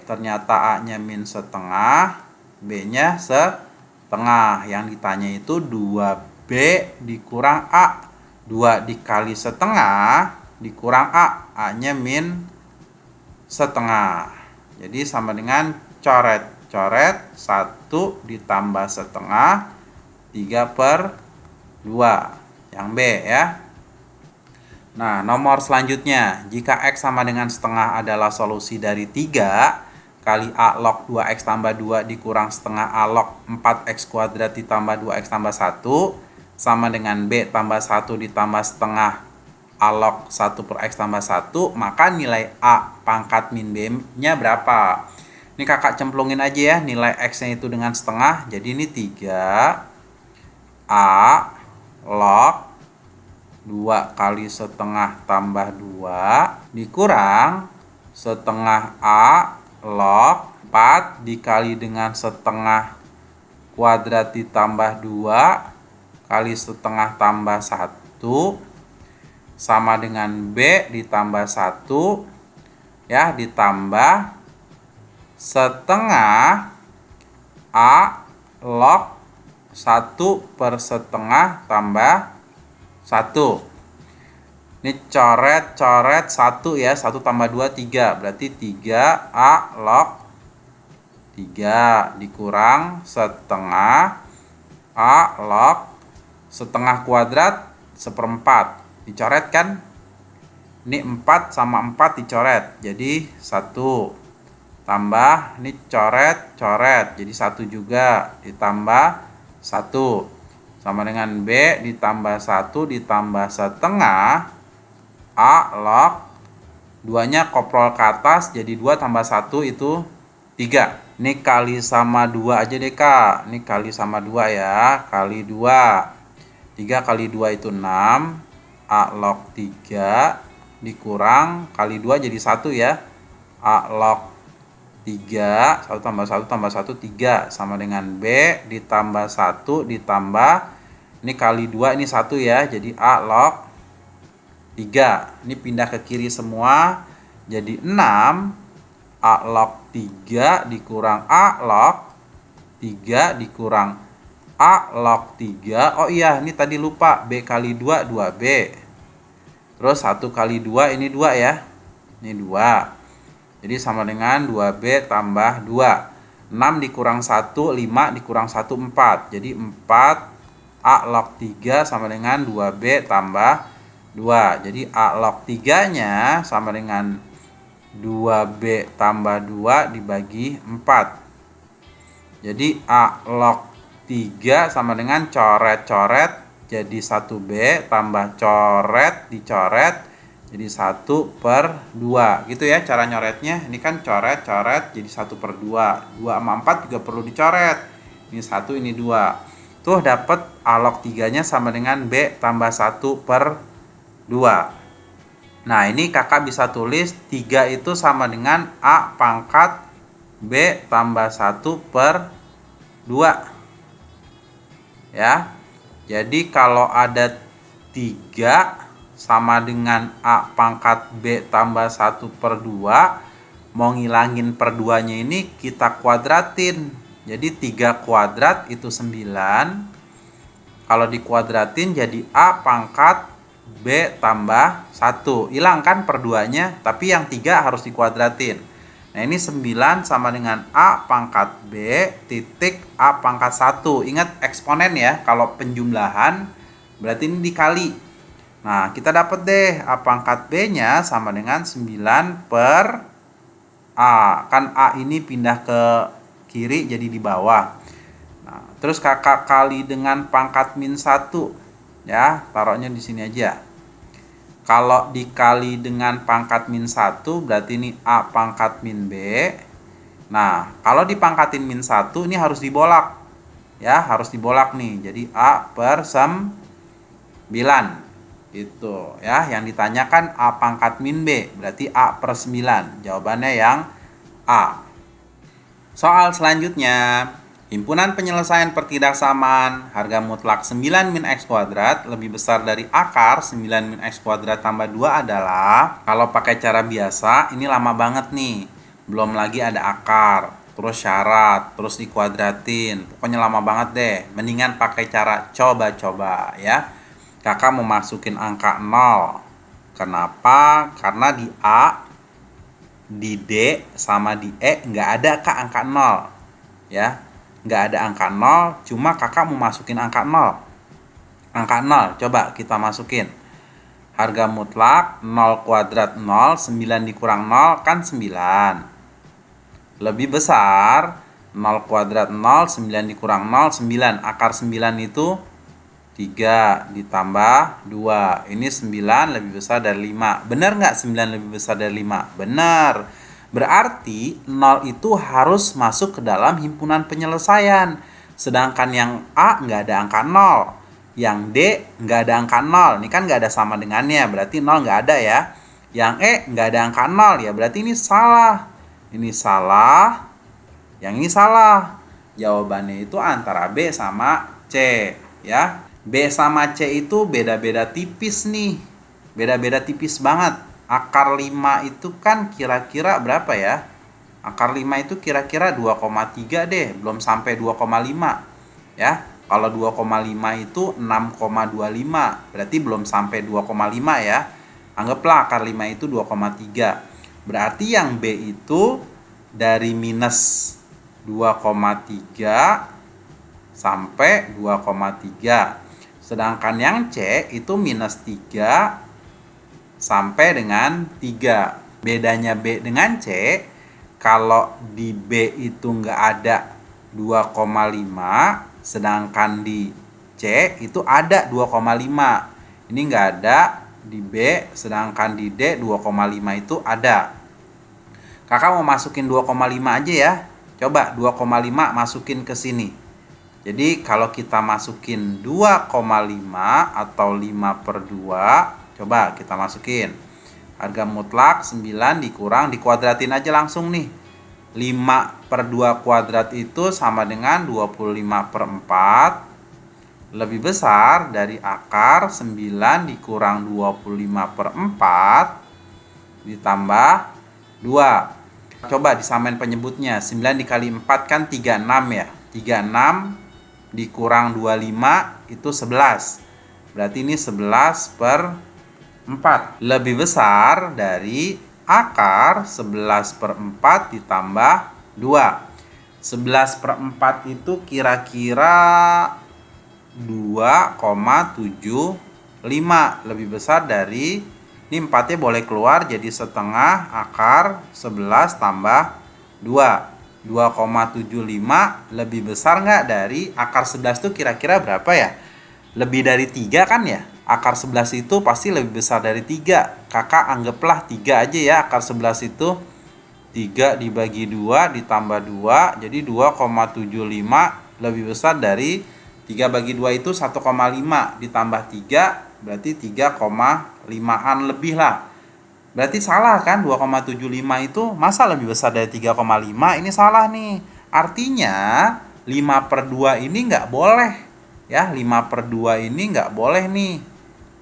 Ternyata A-nya min setengah, B-nya setengah. Yang ditanya itu 2B dikurang A. 2 dikali setengah dikurang A. A-nya min setengah. Jadi sama dengan coret-coret 1 ditambah setengah 3 per 2. Yang B ya. Nah, nomor selanjutnya, jika X sama dengan setengah adalah solusi dari 3 kali A log 2X tambah 2 dikurang setengah A log 4X kuadrat ditambah 2X tambah 1 sama dengan B tambah 1 ditambah setengah A log 1 per X tambah 1, maka nilai A pangkat min B-nya berapa? Ini kakak cemplungin aja ya, nilai X-nya itu dengan setengah, jadi ini 3 A log 2 kali setengah tambah 2 dikurang setengah A log 4 dikali dengan setengah kuadrat ditambah 2 kali setengah tambah 1 sama dengan B ditambah 1 ya, ditambah setengah A log 1 per setengah tambah 1. Ini coret-coret 1 ya, 1 tambah 2 3, berarti 3A log 3 dikurang setengah A log setengah kuadrat seperempat. Dicoret kan? Ini 4 sama 4 dicoret, jadi 1. Tambah, ini coret-coret, jadi 1 juga, ditambah 1. Sama dengan B ditambah 1 ditambah setengah A log 2-nya koprol ke atas, jadi 2 tambah 1 itu 3. Ini kali sama 2 aja deh Kak. Ini kali sama 2 ya. Kali 2. 3 kali 2 itu 6. A log 3 dikurang kali 2 jadi 1 ya. A log 3, 1 tambah 1 tambah 1, 3. Sama dengan B ditambah 1 ditambah, ini kali 2, ini 1 ya. Jadi A log 3. Ini pindah ke kiri semua. Jadi 6. A log 3 dikurang A log 3 dikurang A log 3. Oh iya, ini tadi lupa. B kali 2, 2B. Terus 1 kali 2, ini 2 ya. Ini 2. Jadi sama dengan 2B tambah 2. 6 dikurang 1, 5 dikurang 1, 4. Jadi 4 A log 3 sama dengan 2B tambah 2. Jadi A log 3-nya sama dengan 2B tambah 2 dibagi 4. Jadi A log 3 sama dengan coret-coret jadi 1B tambah coret dicoret jadi 1/2 gitu ya cara nyoretnya. Ini kan coret-coret jadi 1/2. 2 sama 4 juga perlu dicoret. Ini 1, ini 2. Tuh dapat A log 3-nya sama dengan B tambah 1/2. Nah, ini kakak bisa tulis 3 itu sama dengan A pangkat B tambah 1/2. Ya. Jadi kalau ada 3 sama dengan A pangkat B tambah 1/2, mau ngilangin per 2-nya ini kita kuadratin. Jadi 3 kuadrat itu 9. Kalau dikuadratin jadi A pangkat B tambah 1. Hilang kan per 2-nya, tapi yang 3 harus dikuadratin. Nah, ini 9 sama dengan A pangkat B titik A pangkat 1. Ingat eksponen ya, kalau penjumlahan berarti ini dikali. Nah, kita dapat deh A pangkat B-nya sama dengan 9 per A. Kan A ini pindah ke kiri jadi di bawah. Nah, terus kakak kali dengan pangkat min 1. Ya, taruhnya di sini aja. Kalau dikali dengan pangkat min 1 berarti ini A pangkat min B. Nah, kalau dipangkatin min 1 ini harus dibolak. Ya, harus dibolak nih. Jadi A per 9. Itu ya, yang ditanyakan A pangkat min B. Berarti A per 9. Jawabannya yang A. Soal selanjutnya. Himpunan penyelesaian pertidaksamaan harga mutlak 9 min X kuadrat lebih besar dari akar 9 min X kuadrat tambah 2 adalah, kalau pakai cara biasa ini lama banget nih. Belum lagi ada akar, terus syarat, terus dikuadratin. Pokoknya lama banget deh. Mendingan pakai cara coba-coba ya. Kakak mau masukin angka 0. Kenapa? Karena di A, di D, sama di E nggak ada kak angka 0. Ya. Nggak ada angka 0, cuma kakak mau masukin angka 0. Angka 0, coba kita masukin. Harga mutlak 0 kuadrat 0, 9 dikurang 0 kan 9. Lebih besar 0 kuadrat 0, 9 dikurang 0, 9. Akar 9 itu 3 ditambah 2. Ini 9 lebih besar dari 5. Benar nggak 9 lebih besar dari 5? Benar. Berarti 0 itu harus masuk ke dalam himpunan penyelesaian. Sedangkan yang A nggak ada angka 0. Yang D nggak ada angka 0. Ini kan nggak ada sama dengannya. Berarti 0 nggak ada ya. Yang E nggak ada angka 0. Ya berarti ini salah. Ini salah. Yang ini salah. Jawabannya itu antara B sama C. Ya. B sama C itu beda-beda tipis nih. Beda-beda tipis banget. Akar 5 itu kan kira-kira berapa ya? Akar 5 itu kira-kira 2,3 deh, belum sampai 2,5. Ya. Kalau 2,5 itu 6,25. Berarti belum sampai 2,5 ya. Anggaplah akar 5 itu 2,3. Berarti yang B itu dari minus 2,3 sampai 2,3. Sedangkan yang C itu minus 3 sampai dengan 3. Bedanya B dengan C, kalau di B itu nggak ada 2,5, sedangkan di C itu ada 2,5. Ini nggak ada di B, sedangkan di D 2,5 itu ada. Kakak mau masukin 2,5 aja ya. Coba 2,5 masukin ke sini. Jadi kalau kita masukin 2,5 atau 5/2, coba kita masukin. Harga mutlak 9 dikurang, dikuadratin aja langsung nih. 5/2 kuadrat itu sama dengan 25/4. Lebih besar dari akar 9 dikurang 25/4 ditambah 2. Coba disamain penyebutnya. 9 dikali 4 kan 36 ya. 36 dikurang 25 itu 11. Berarti ini 11/4. Lebih besar dari akar 11/4 ditambah 2. 11/4 itu kira-kira 2,75. Lebih besar dari, ini 4-nya boleh keluar jadi setengah akar 11 tambah 2. 2,75 lebih besar nggak dari akar 11 itu kira-kira berapa ya? Lebih dari 3 kan ya? Akar 11 itu pasti lebih besar dari 3. Kakak anggaplah 3 aja ya akar 11 itu. 3 dibagi 2 ditambah 2, jadi 2,75 lebih besar dari 3 bagi 2 itu 1,5 ditambah 3, berarti 3,5an lebih lah. Berarti salah kan, 2,75 itu masa lebih besar dari 3,5? Ini salah nih. Artinya 5/2 ini nggak boleh. Ya, 5/2 ini nggak boleh nih.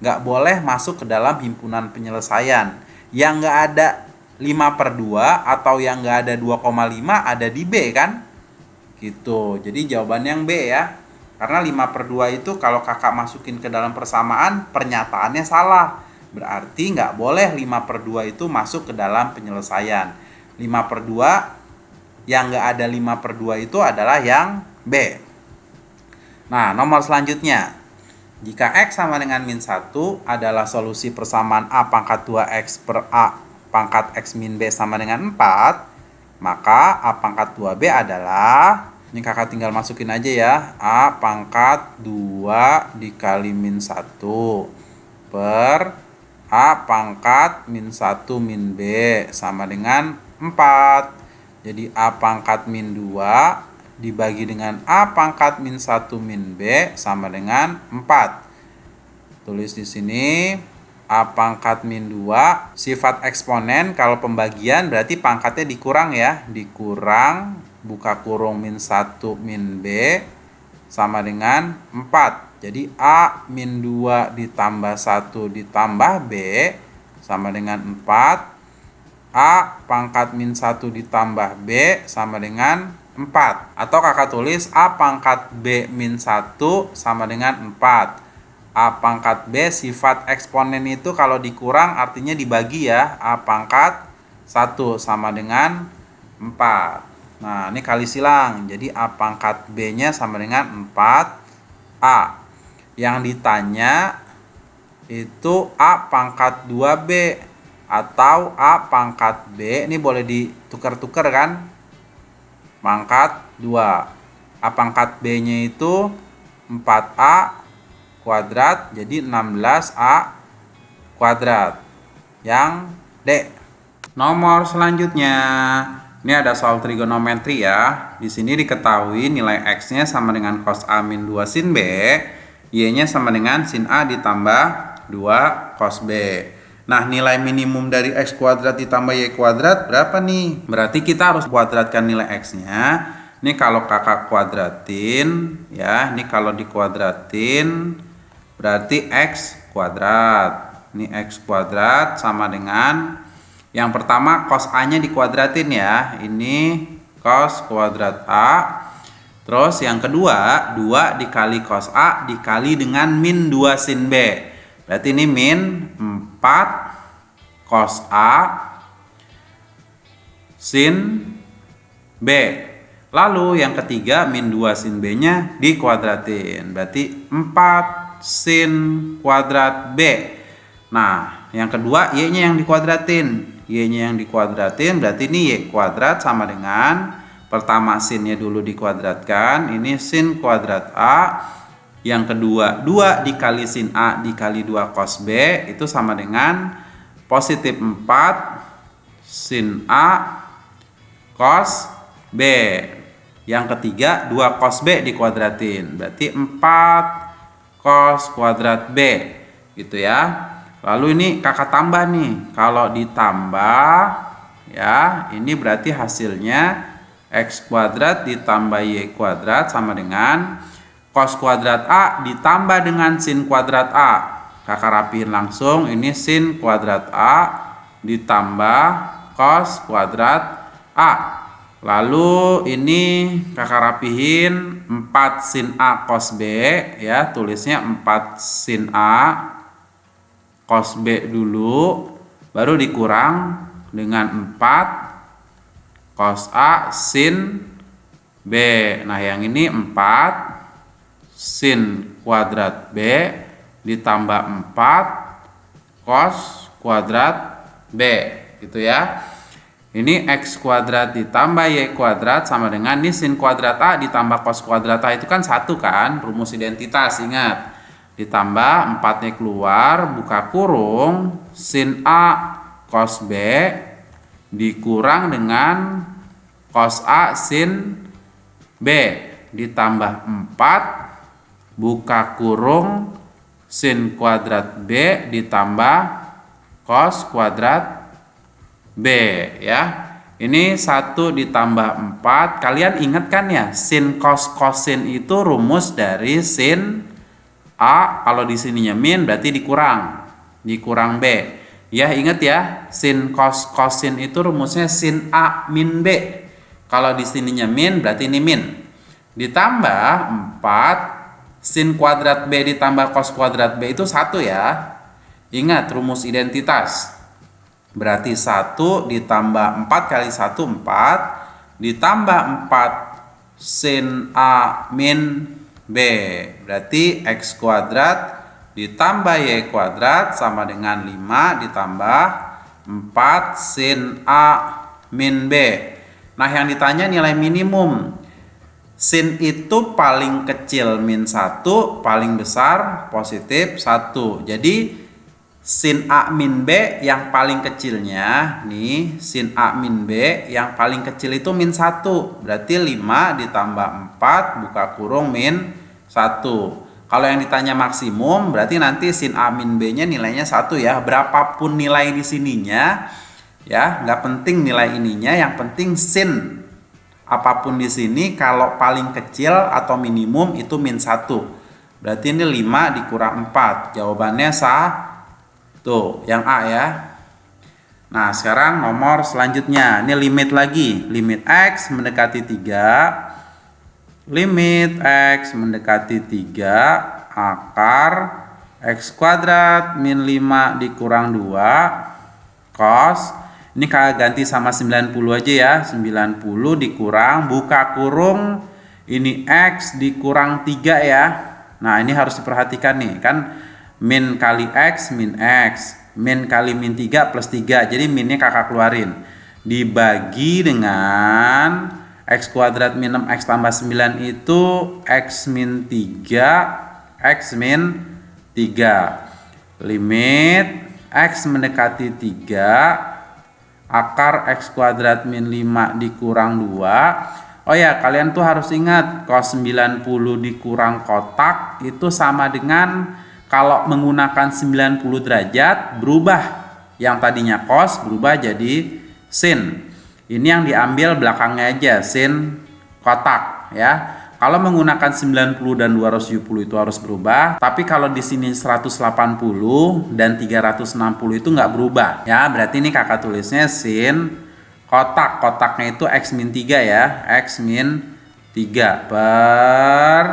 Nggak boleh masuk ke dalam himpunan penyelesaian. Yang nggak ada 5/2 atau yang nggak ada 2,5 ada di B kan? Gitu. Jadi jawabannya yang B ya. Karena 5/2 itu kalau kakak masukin ke dalam persamaan, pernyataannya salah. Berarti nggak boleh 5/2 itu masuk ke dalam penyelesaian. 5/2 yang nggak ada 5/2 itu adalah yang B. Nah, nomor selanjutnya. Jika X sama dengan min 1 adalah solusi persamaan A pangkat 2X per A pangkat X min B sama dengan 4, maka A pangkat 2B adalah, ini kakak tinggal masukin aja ya, A pangkat 2 dikali min 1 per A pangkat min 1 min B sama dengan 4. Jadi A pangkat min 2 dibagi dengan A pangkat min 1 min B sama dengan 4. Tulis di sini A pangkat min 2, sifat eksponen kalau pembagian berarti pangkatnya dikurang ya. Dikurang, buka kurung min 1 min B sama dengan 4. Jadi A min 2 ditambah 1 ditambah B sama dengan 4. A pangkat min 1 ditambah B sama dengan 4. Atau kakak tulis A pangkat B min 1 sama dengan 4. A pangkat B sifat eksponen itu kalau dikurang artinya dibagi ya. A pangkat 1 sama dengan 4. Nah, ini kali silang. Jadi A pangkat B-nya sama dengan 4A. Yang ditanya itu A pangkat 2B atau A pangkat B. Ini boleh ditukar-tukar kan? Pangkat 2. A pangkat B-nya itu 4A kuadrat, jadi 16A kuadrat. Yang D. Nomor selanjutnya. Ini ada soal trigonometri ya. Di sini diketahui nilai X-nya sama dengan cos A min 2 sin B. Y-nya sama dengan sin A ditambah 2 cos B. Nah, nilai minimum dari X kuadrat ditambah Y kuadrat berapa nih? Berarti kita harus kuadratkan nilai X-nya. Ini kalau kakak kuadratin, ya. Ini kalau dikuadratin, berarti X kuadrat. Ini X kuadrat sama dengan, yang pertama cos A-nya dikuadratin ya. Ini cos kuadrat A. Terus yang kedua, 2 dikali cos A dikali dengan min 2 sin B. Berarti ini min 4 cos A sin B. Lalu yang ketiga, min 2 sin B-nya dikuadratin. Berarti 4 sin kuadrat B. Nah, yang kedua, Y-nya yang dikuadratin. Y-nya yang dikuadratin, berarti ini Y kuadrat sama dengan, pertama sinnya dulu dikuadratkan, ini sin kuadrat A. Yang kedua, 2 dikali sin A dikali 2 cos B, itu sama dengan positif 4 sin A cos B. Yang ketiga 2 cos B dikuadratin. Berarti 4 cos kuadrat B. Gitu ya. Lalu ini kakak tambah nih. Kalau ditambah ya, ini berarti hasilnya X kuadrat ditambah Y kuadrat sama dengan cos kuadrat A ditambah dengan sin kuadrat A. Kakak rapiin langsung, ini sin kuadrat A ditambah cos kuadrat A. Lalu ini kakak rapihin 4 sin A cos B ya, tulisnya 4 sin A cos B dulu, baru dikurang dengan 4 cos A sin B. Nah yang ini 4 sin kuadrat B ditambah 4 cos kuadrat B gitu ya. Ini X kuadrat ditambah Y kuadrat sama dengan ini sin kuadrat A ditambah cos kuadrat A, itu kan 1 kan, rumus identitas, ingat. Ditambah 4-nya keluar, buka kurung, sin A cos B dikurang dengan cos A sin B ditambah 4 buka kurung sin kuadrat B ditambah cos kuadrat B ya. Ini 1 ditambah 4. Kalian ingat kan ya, sin cos kosin itu rumus dari sin A, kalau di sininya min berarti dikurang B. Ya ingat ya, sin cos kosin itu rumusnya sin A min B. Kalau di sininya min berarti ini min. Ditambah 4 sin kuadrat B ditambah cos kuadrat B itu 1 ya. Ingat rumus identitas. Berarti 1 ditambah 4 kali 1 4 ditambah 4 sin A min B. Berarti X kuadrat ditambah Y kuadrat sama dengan 5 ditambah 4 sin A min B. Nah yang ditanya nilai minimum. Sin itu paling kecil min 1, paling besar positif 1. Jadi sin A min B yang paling kecilnya nih, sin A min B yang paling kecil itu min 1. Berarti 5 ditambah 4 buka kurung min 1. Kalau yang ditanya maksimum berarti nanti sin A min B nya nilainya 1 ya. Berapapun nilai di sininya ya, nggak penting nilai ininya, yang penting sin apapun di sini kalau paling kecil atau minimum itu min 1. Berarti ini 5 dikurang 4. Jawabannya sah. Tuh, yang A ya. Nah, sekarang nomor selanjutnya. Ini limit lagi. Limit X mendekati 3. Limit X mendekati 3 akar X kuadrat min 5 dikurang 2 cos. Ini kakak ganti sama 90 aja ya. 90 dikurang, buka kurung, ini X dikurang 3 ya. Nah ini harus diperhatikan nih. Kan min kali X min X, min kali min 3 plus 3. Jadi minnya kakak keluarin. Dibagi dengan X kuadrat min 6X tambah 9 itu X min 3, X min 3. Limit X mendekati 3 akar X kuadrat min 5 dikurang 2. Oh ya, kalian tuh harus ingat cos 90 dikurang kotak itu sama dengan kalau menggunakan 90 derajat berubah. Yang tadinya cos berubah jadi sin. Ini yang diambil belakangnya aja, sin kotak ya. Kalau menggunakan 90 dan 270 itu harus berubah. Tapi kalau di sini 180 dan 360 itu nggak berubah ya. Berarti ini kakak tulisnya sin kotak. Kotaknya itu X min 3 ya. X min 3 per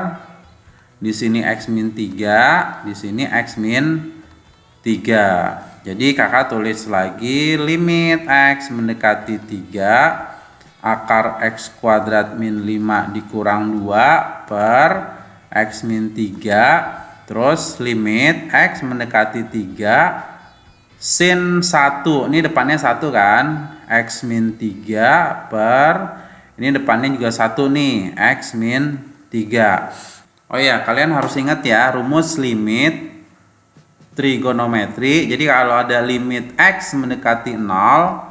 di sini X min 3, di sini X min 3. Jadi kakak tulis lagi limit X mendekati 3 akar X kuadrat min 5 dikurang 2 per X min 3. Terus limit X mendekati 3 sin 1. Ini depannya 1 kan. X min 3 per ini depannya juga 1 nih. X min 3. Oh ya, kalian harus ingat ya rumus limit trigonometri. Jadi kalau ada limit X mendekati 0,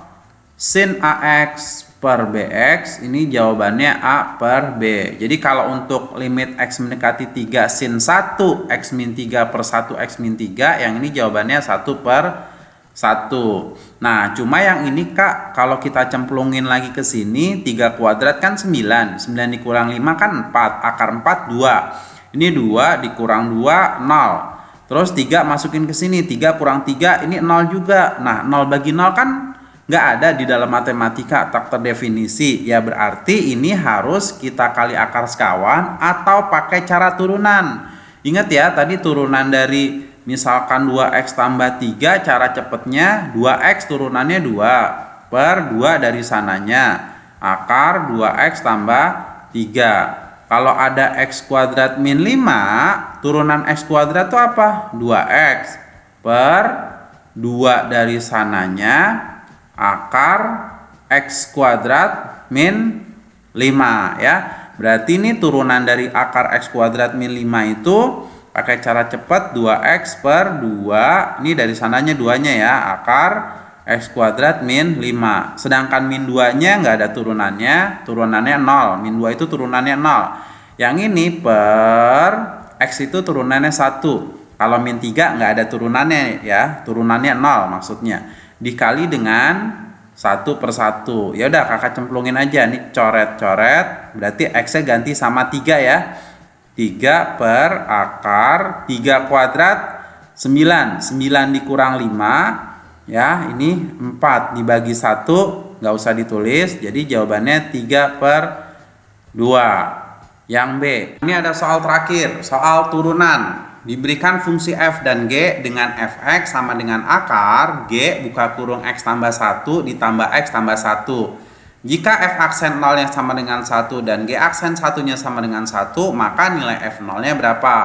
sin AX per bx, ini jawabannya A per B. Jadi kalau untuk limit x mendekati 3 sin 1 x min 3 per 1 x min 3, yang ini jawabannya 1 per 1. Nah, cuma yang ini Kak, kalau kita cemplungin lagi ke sini, 3 kuadrat kan 9. 9 dikurang 5 kan 4. Akar 4 2. Ini 2 dikurang 2 0. Terus 3 masukin ke sini, 3 kurang 3 ini 0 juga. Nah, 0 bagi 0 kan nggak ada di dalam matematika, tak terdefinisi. Ya berarti ini harus kita kali akar sekawan atau pakai cara turunan. Ingat ya, tadi turunan dari misalkan 2x tambah 3, cara cepetnya 2x turunannya 2 per 2 dari sananya. Akar 2x tambah 3. Kalau ada x kuadrat min 5, turunan x kuadrat itu apa? 2x per 2 dari sananya akar x kuadrat min 5 ya. Berarti ini turunan dari akar x kuadrat min 5 itu pakai cara cepat 2x per 2. Ini dari sananya 2-nya ya, akar x kuadrat min 5. Sedangkan min 2-nya nggak ada turunannya, turunannya 0. Min 2 itu turunannya 0. Yang ini per x itu turunannya 1. Kalau min 3 nggak ada turunannya ya, turunannya 0 maksudnya. Dikali dengan 1 per 1. Ya udah kakak cemplungin aja nih, coret-coret. Berarti x-nya ganti sama 3 ya. 3 per akar 3 kuadrat 9. 9 dikurang 5 ya, ini 4 dibagi 1, nggak usah ditulis. Jadi jawabannya 3 per 2. Yang B. Ini ada soal terakhir, soal turunan. Diberikan fungsi f dan g dengan fx sama dengan akar g buka kurung x tambah 1 ditambah x tambah 1. Jika f aksen 0-nya sama dengan 1 dan g aksen 1-nya sama dengan 1, maka nilai f 0-nya berapa?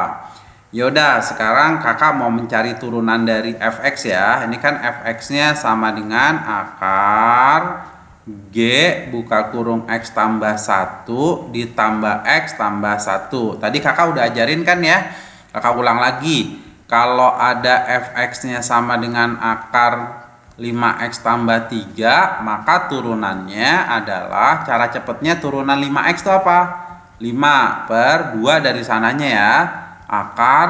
Yaudah, sekarang kakak mau mencari turunan dari fx ya. Ini kan fx-nya sama dengan akar g buka kurung x tambah 1 ditambah x tambah 1. Tadi kakak udah ajarin kan ya? Kakak ulang lagi, kalau ada fx-nya sama dengan akar 5x tambah 3, maka turunannya adalah, cara cepatnya turunan 5x itu apa? 5 per 2 dari sananya ya, akar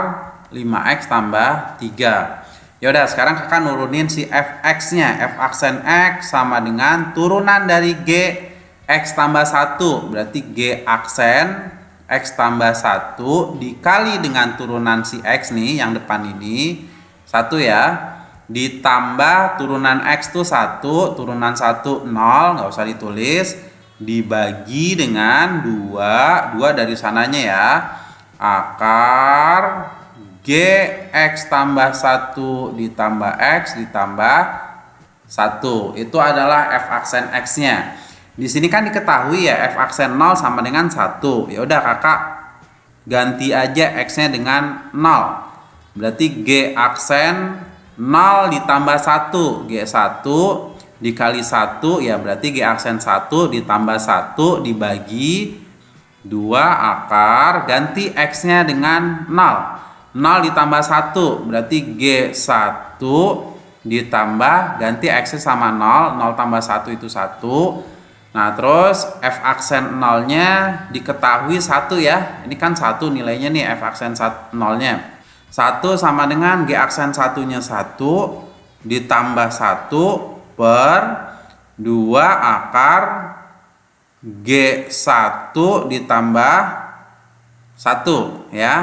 5x tambah 3. Yaudah, sekarang kakak nurunin si fx-nya, f aksen x sama dengan turunan dari g x tambah 1, berarti g aksen x tambah 1 dikali dengan turunan si x nih yang depan ini 1 ya, ditambah turunan x tuh 1, turunan 1 0, nggak usah ditulis, dibagi dengan 2 dari sananya ya, akar g x tambah 1 ditambah x ditambah 1. Itu adalah f aksen x-nya. Di sini kan diketahui ya f aksen 0 sama dengan 1. Ya udah kakak ganti aja x-nya dengan 0. Berarti g aksen 0 ditambah 1, g1 dikali 1 ya, berarti g aksen 1 ditambah 1 dibagi 2 akar, ganti x-nya dengan 0. 0 ditambah 1 berarti g1 ditambah, ganti x-nya sama 0, 0 tambah 1 itu 1. Nah, terus f aksen 0-nya diketahui 1 ya. Ini kan 1 nilainya nih, f aksen 0-nya. 1 sama dengan g aksen 1-nya 1 ditambah 1 per 2 akar g1 ditambah 1 ya.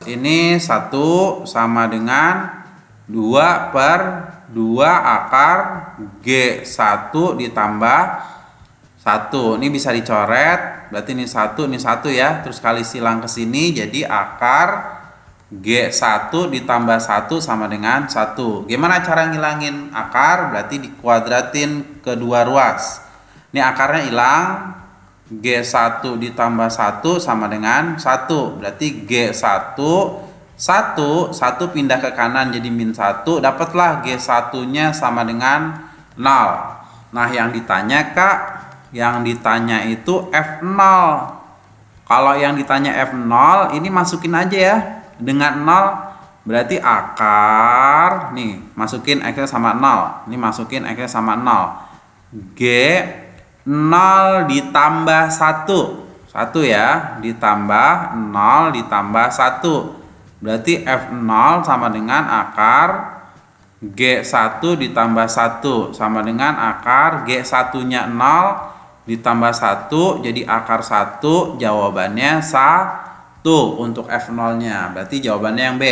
Ini 1 sama dengan 2 per 2 akar g1 ditambah 1. Ini bisa dicoret, berarti ini 1 ya, terus kali silang ke sini jadi akar g1 ditambah 1 sama dengan 1. Gimana cara ngilangin akar? Berarti dikuadratin kedua ruas. Ini akarnya hilang, g1 ditambah 1 sama dengan 1. Berarti g1 1 pindah ke kanan jadi min 1, dapatlah g1-nya sama dengan 0. Nah, yang ditanya Kak, yang ditanya itu F0. Kalau yang ditanya F0 ini masukin aja ya dengan 0, berarti akar nih masukin X-nya sama 0. Ini masukin X-nya sama 0. G 0 ditambah 1. 1 ya, ditambah 0 ditambah 1. Berarti F0 sama dengan akar G1 ditambah 1 sama dengan akar G1-nya 0 ditambah 1, jadi akar 1, jawabannya 1 untuk F0-nya. Berarti jawabannya yang B.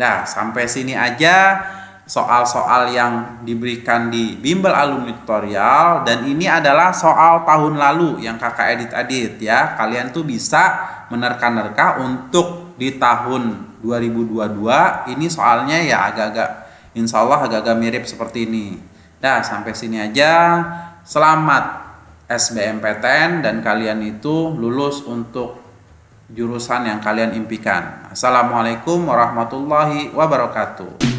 Nah, sampai sini aja soal-soal yang diberikan di Bimbel Alumni Tutorial, dan ini adalah soal tahun lalu yang kakak edit-edit ya. Kalian tuh bisa menerka-nerka untuk di tahun 2022 ini soalnya ya insya Allah agak-agak mirip seperti ini. Nah, sampai sini aja. Selamat SBMPTN dan kalian itu lulus untuk jurusan yang kalian impikan. Assalamualaikum warahmatullahi wabarakatuh.